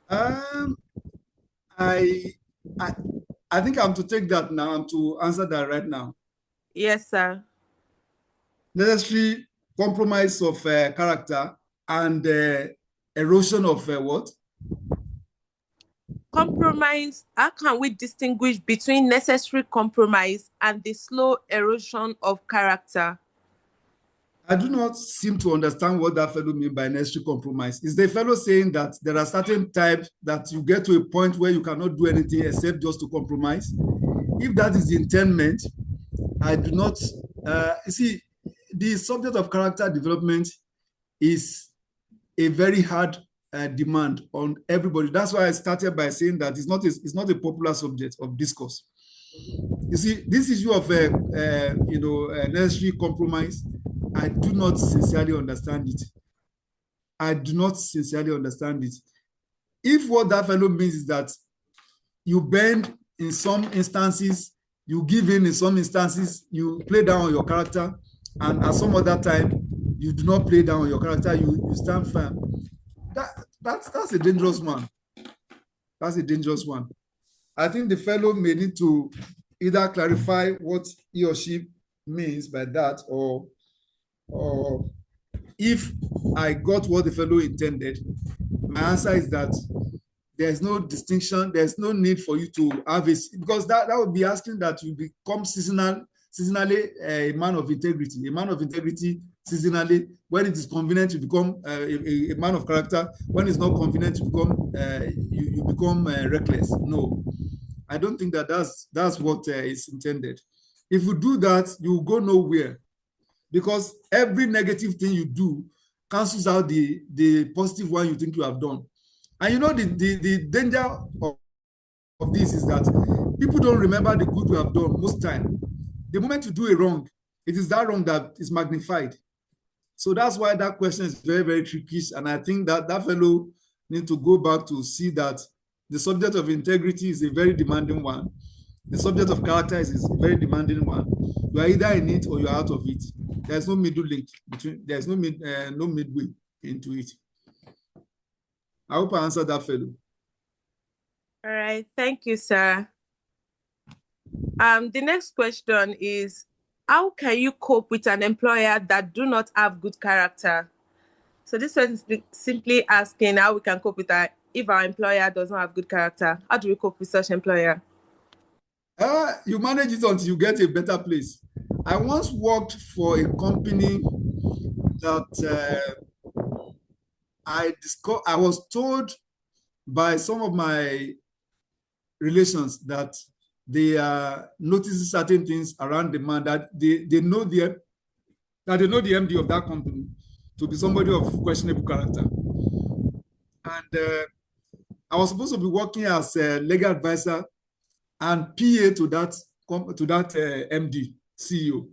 Um, I, I, I think I'm to take that now. I'm to answer that right now. Yes, sir. Necessary compromise of character and erosion of what? Compromise, how can we distinguish between necessary compromise and the slow erosion of character? I do not seem to understand what that fellow means by necessary compromise. Is the fellow saying that there are certain types that you get to a point where you cannot do anything except just to compromise? If that is the intendment, I do not. You see, the subject of character development is a very hard demand on everybody. That's why I started by saying that it's not a popular subject of discourse. You see, this issue of necessary compromise, I do not sincerely understand it. I do not sincerely understand it. If what that fellow means is that you bend in some instances you give in some instances, you play down on your character, and at some other time, you do not play down on your character, you stand firm. That's a dangerous one. That's a dangerous one. I think the fellow may need to either clarify what he or she means by that, or if I got what the fellow intended, my answer is that there's no distinction, there's no need for you to have a, because that would be asking that you become seasonally a man of integrity. A man of integrity seasonally, when it is convenient, you become a man of character. When it's not convenient, you become reckless. No, I don't think that that's what is intended. If you do that, you will go nowhere, because every negative thing you do cancels out the positive one you think you have done. And you know, the danger of this is that people don't remember the good you have done most time. The moment you do a wrong, it is that wrong that is magnified. So that's why that question is very, very tricky. And I think that that fellow needs to go back to see that the subject of integrity is a very demanding one. The subject of character is a very demanding one. You are either in it or you're out of it. There's no middle link between, there's no midway into it. I hope I answered that fellow. All right, thank you, sir. The next question is, how can you cope with an employer that do not have good character? So this is simply asking how we can cope with that if our employer does not have good character. How do we cope with such employer? You manage it until you get a better place. I once worked for a company that I was told by some of my relations that they are noticing certain things around the man, that they know the MD of that company to be somebody of questionable character. And I was supposed to be working as a legal advisor and PA to that MD, CEO.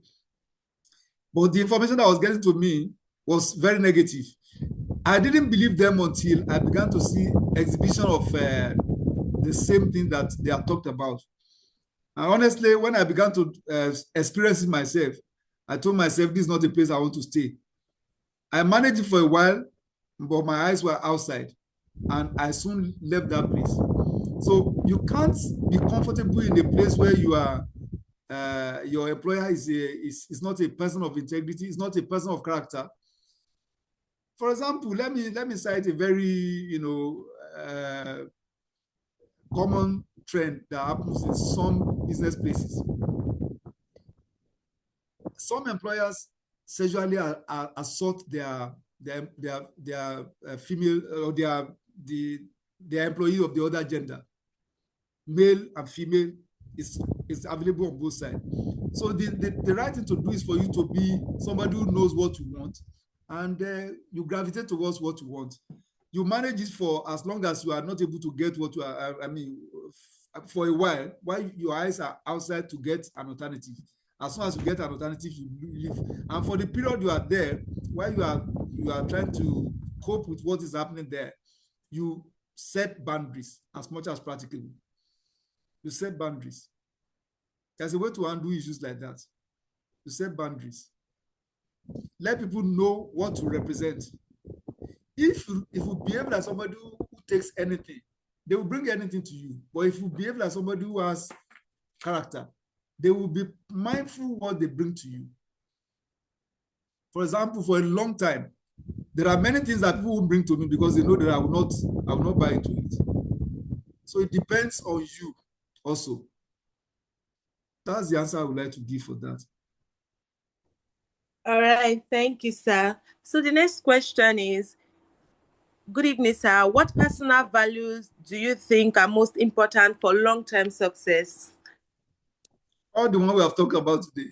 But the information that was getting to me was very negative. I didn't believe them until I began to see exhibition of the same thing that they have talked about. And honestly, when I began to experience it myself, I told myself, this is not a place I want to stay. I managed it for a while, but my eyes were outside, and I soon left that place. So you can't be comfortable in a place where you are, your employer is not a person of integrity, is not a person of character. For example, let me cite a very common trend that happens in some business places. Some employers sexually assault their female or their employee of the other gender. Male and female is available on both sides. So the right thing to do is for you to be somebody who knows what you want, and you gravitate towards what you want. You manage it for as long as you are not able to get what you are, for a while your eyes are outside to get an alternative. As soon as you get an alternative, you leave. And for the period you are there, while you are trying to cope with what is happening there, you set boundaries as much as practicable. You set boundaries. There's a way to handle issues like that. You set boundaries. Let people know what to represent. If you behave like somebody who takes anything, they will bring anything to you. But if you behave like somebody who has character, they will be mindful what they bring to you. For example, for a long time, there are many things that people will bring to me because they know that I will not buy into it. So it depends on you also. That's the answer I would like to give for that. All right, thank you, sir. So the next question is, good evening, sir. What personal values do you think are most important for long-term success? All the ones we have talked about today.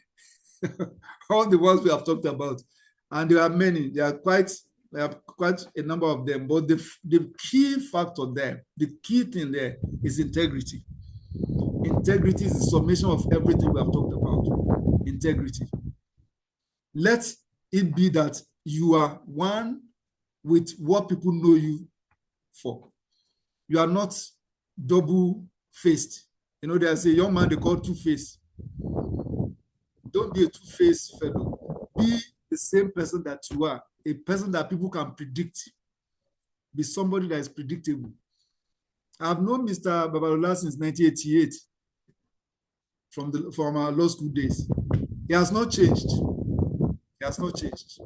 All the ones we have talked about. And there are many. There are quite a number of them. But the key factor there, the key thing there is integrity. Integrity is the summation of everything we have talked about. Integrity. Let it be that you are one with what people know you for. You are not double-faced. You know, there's a young man they call two-faced. Don't be a two-faced fellow. Be the same person that you are, a person that people can predict. Be somebody that is predictable. I've known Mr. Babalola since 1988 from our law school days. He has not changed. He has not changed.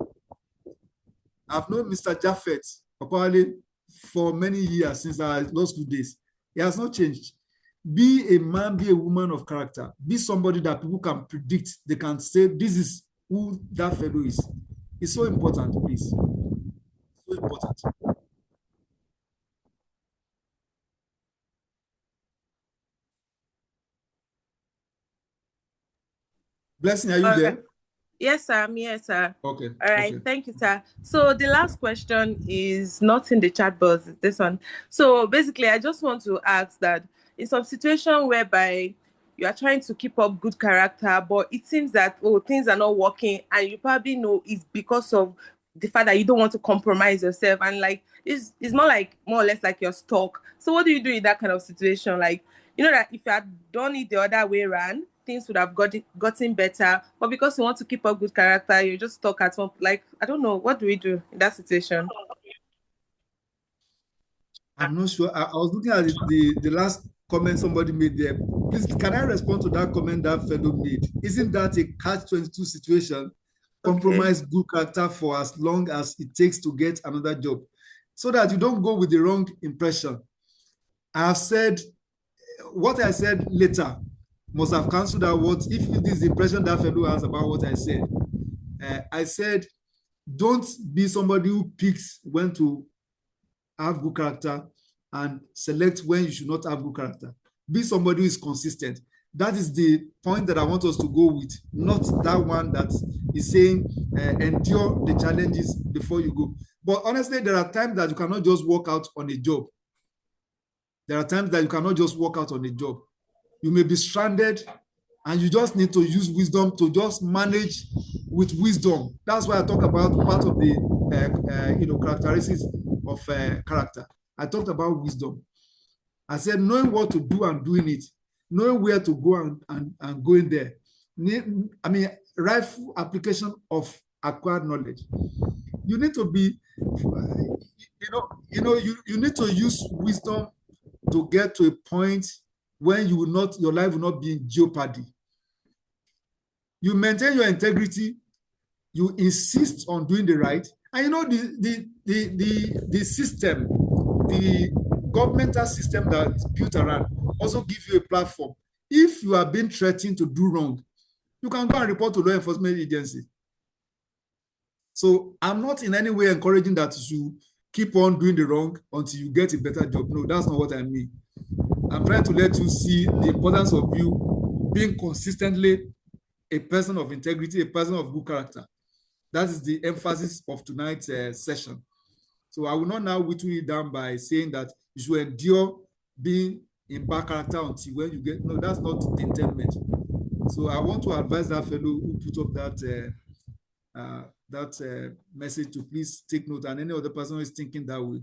I've known Mr. Jaffet Opawale for many years since our law school days. He has not changed. Be a man, be a woman of character. Be somebody that people can predict. They can say, this is who that fellow is. It's so important, please. So important. Blessing, are you All there? right. Yes, sir. I'm here, sir. Okay. All right. Okay. Thank you, sir. So the last question is not in the chat box, it's this one. So basically, I just want to ask that in some situation whereby you are trying to keep up good character, but it seems that, oh, things are not working, and you probably know it's because of the fact that you don't want to compromise yourself, and like it's more or less like you're stuck. So what do you do in that kind of situation? Like, you know that if you had done it the other way around, things would have gotten better. But because you want to keep up good character, you're just stuck at one. Like, I don't know. What do we do in that situation? I'm not sure. I was looking at the last comment somebody made there. Please, can I respond to that comment that fellow made? Isn't that a catch-22 situation? Compromise good character for as long as it takes to get another job, so that you don't go with the wrong impression. I have said what I said later must have cancelled out what, if this is the impression that fellow has about what I said. I said, don't be somebody who picks when to have good character and select when you should not have good character. Be somebody who is consistent. That is the point that I want us to go with, not that one that is saying endure the challenges before you go. But honestly, there are times that you cannot just walk out on a job. There are times that you cannot just walk out on a job. You may be stranded, and you just need to use wisdom to just manage with wisdom. That's why I talk about part of the characteristics of character. I talked about wisdom. I said knowing what to do and doing it, knowing where to go and going there. I mean, rightful application of acquired knowledge. You need to be, you need to use wisdom to get to a point when you will not, your life will not be in jeopardy. You maintain your integrity, you insist on doing the right, and you know the system, the governmental system that is built around also gives you a platform. If you are being threatened to do wrong, you can go and report to law enforcement agencies. So I'm not in any way encouraging that you keep on doing the wrong until you get a better job. No, that's not what I mean. I'm trying to let you see the importance of you being consistently a person of integrity, a person of good character. That is the emphasis of tonight's session. So I will not now whittle it down by saying that you should endure being in bad character until when you get, no, that's not the intent. So I want to advise that fellow who put up that message to please take note, and any other person who is thinking that way.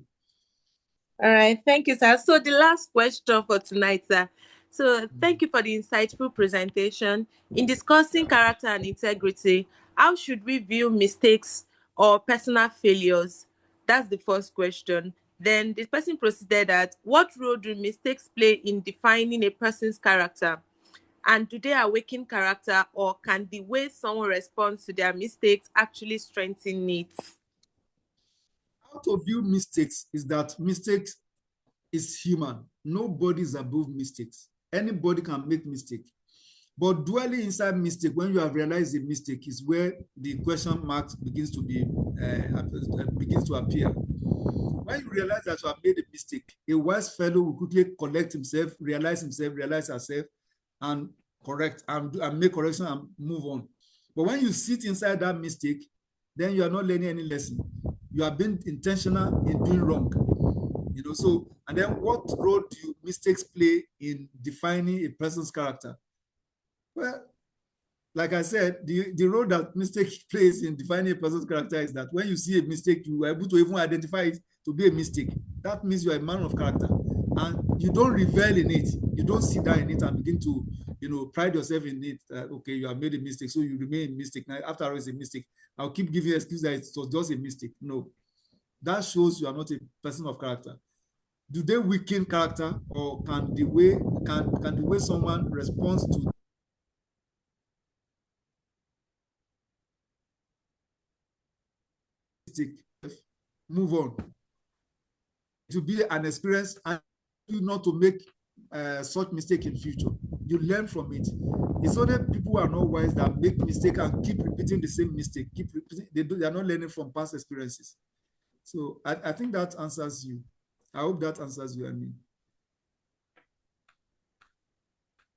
All right, thank you, sir. So the last question for tonight, sir. So thank you for the insightful presentation. In discussing character and integrity, how should we view mistakes or personal failures? That's the first question. Then the person proceeded that, what role do mistakes play in defining a person's character? And do they awaken character, or can the way someone responds to their mistakes actually strengthen it? How to view mistakes is that mistakes is human. Nobody is above mistakes. Anybody can make mistakes. But dwelling inside mistake, when you have realized a mistake, is where the question mark begins to appear. When you realize that you have made a mistake, a wise fellow will quickly collect himself, realize herself, and correct and make correction and move on. But when you sit inside that mistake, then you are not learning any lesson. You have been intentional in doing wrong. So, and then what role do mistakes play in defining a person's character? Well, like I said, the role that mistake plays in defining a person's character is that when you see a mistake, you are able to even identify it to be a mistake. That means you are a man of character. and you don't revel in it. You don't sit down in it and begin to, pride yourself in it. Okay, you have made a mistake, so you remain a mistake. Now, after all, it's a mistake. I'll keep giving excuse that it was just a mistake. No, that shows you are not a person of character. Do they weaken character, or can the way someone responds to mistake move on? To be an experience and you not to make such mistake in future. You learn from it. It's only people who are not wise that make mistake and keep repeating the same mistake. Keep repeating. They are not learning from past experiences. So I think that answers you. I hope that answers you, I mean.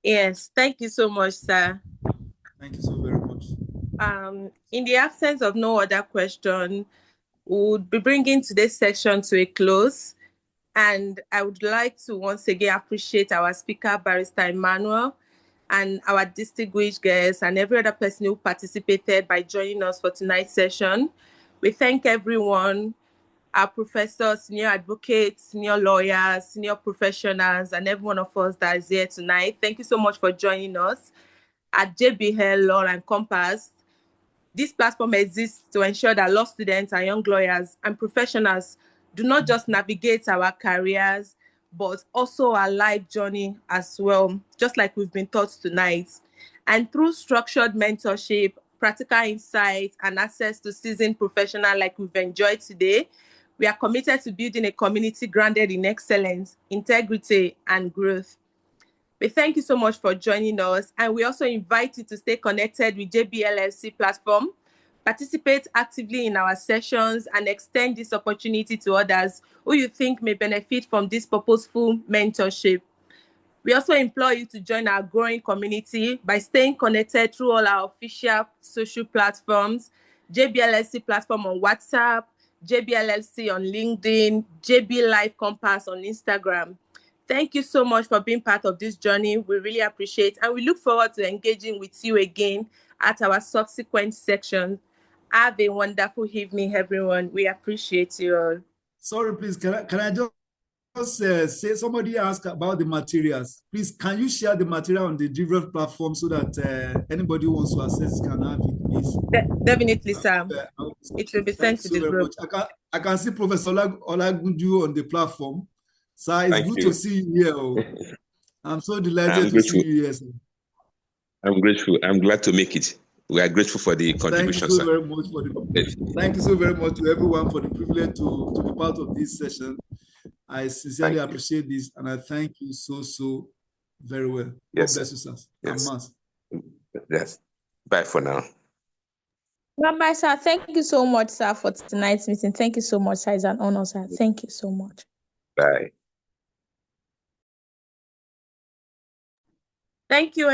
Yes, thank you so much, sir. Thank you so very much. In the absence of no other question, we would be bringing today's session to a close. And I would like to once again appreciate our speaker, Barrister Emmanuel, and our distinguished guests and every other person who participated by joining us for tonight's session. We thank everyone, our professors, senior advocates, senior lawyers, senior professionals, and every one of us that is here tonight. Thank you so much for joining us. At JBL Law and Compass, this platform exists to ensure that law students and young lawyers and professionals do not just navigate our careers, but also our life journey as well, just like we've been taught tonight. And through structured mentorship, practical insight, and access to seasoned professionals like we've enjoyed today, we are committed to building a community grounded in excellence, integrity, and growth. We thank you so much for joining us, and we also invite you to stay connected with JBLLC platform, participate actively in our sessions, and extend this opportunity to others who you think may benefit from this purposeful mentorship. We also implore you to join our growing community by staying connected through all our official social platforms, JBLLC platform on WhatsApp, JBLLC on LinkedIn, JB Live Compass on Instagram. Thank you so much for being part of this journey. We really appreciate, and we look forward to engaging with you again at our subsequent section. Have a wonderful evening, everyone. We appreciate you all. Sorry, please, can I just say, somebody asked about the materials. Please, can you share the material on the different platforms so that anybody who wants to access can have it, please? Definitely, sir. It will be sent to the group. I can see Professor Olagunju on the platform. Sir, it's good to see you here. I'm so delighted to see you here, sir. I'm grateful. I'm glad to make it. We are grateful for the contribution, sir. Thank you so very much to everyone for the privilege to be part of this session. I sincerely appreciate this, and I thank you so very well. Yes, God bless you, sir. Yes. Yes. Bye for now. Bye, sir. Thank you so much, sir, for tonight's meeting. Thank you so much, sir. It's an honor, sir. Thank you so much. Bye. Thank you.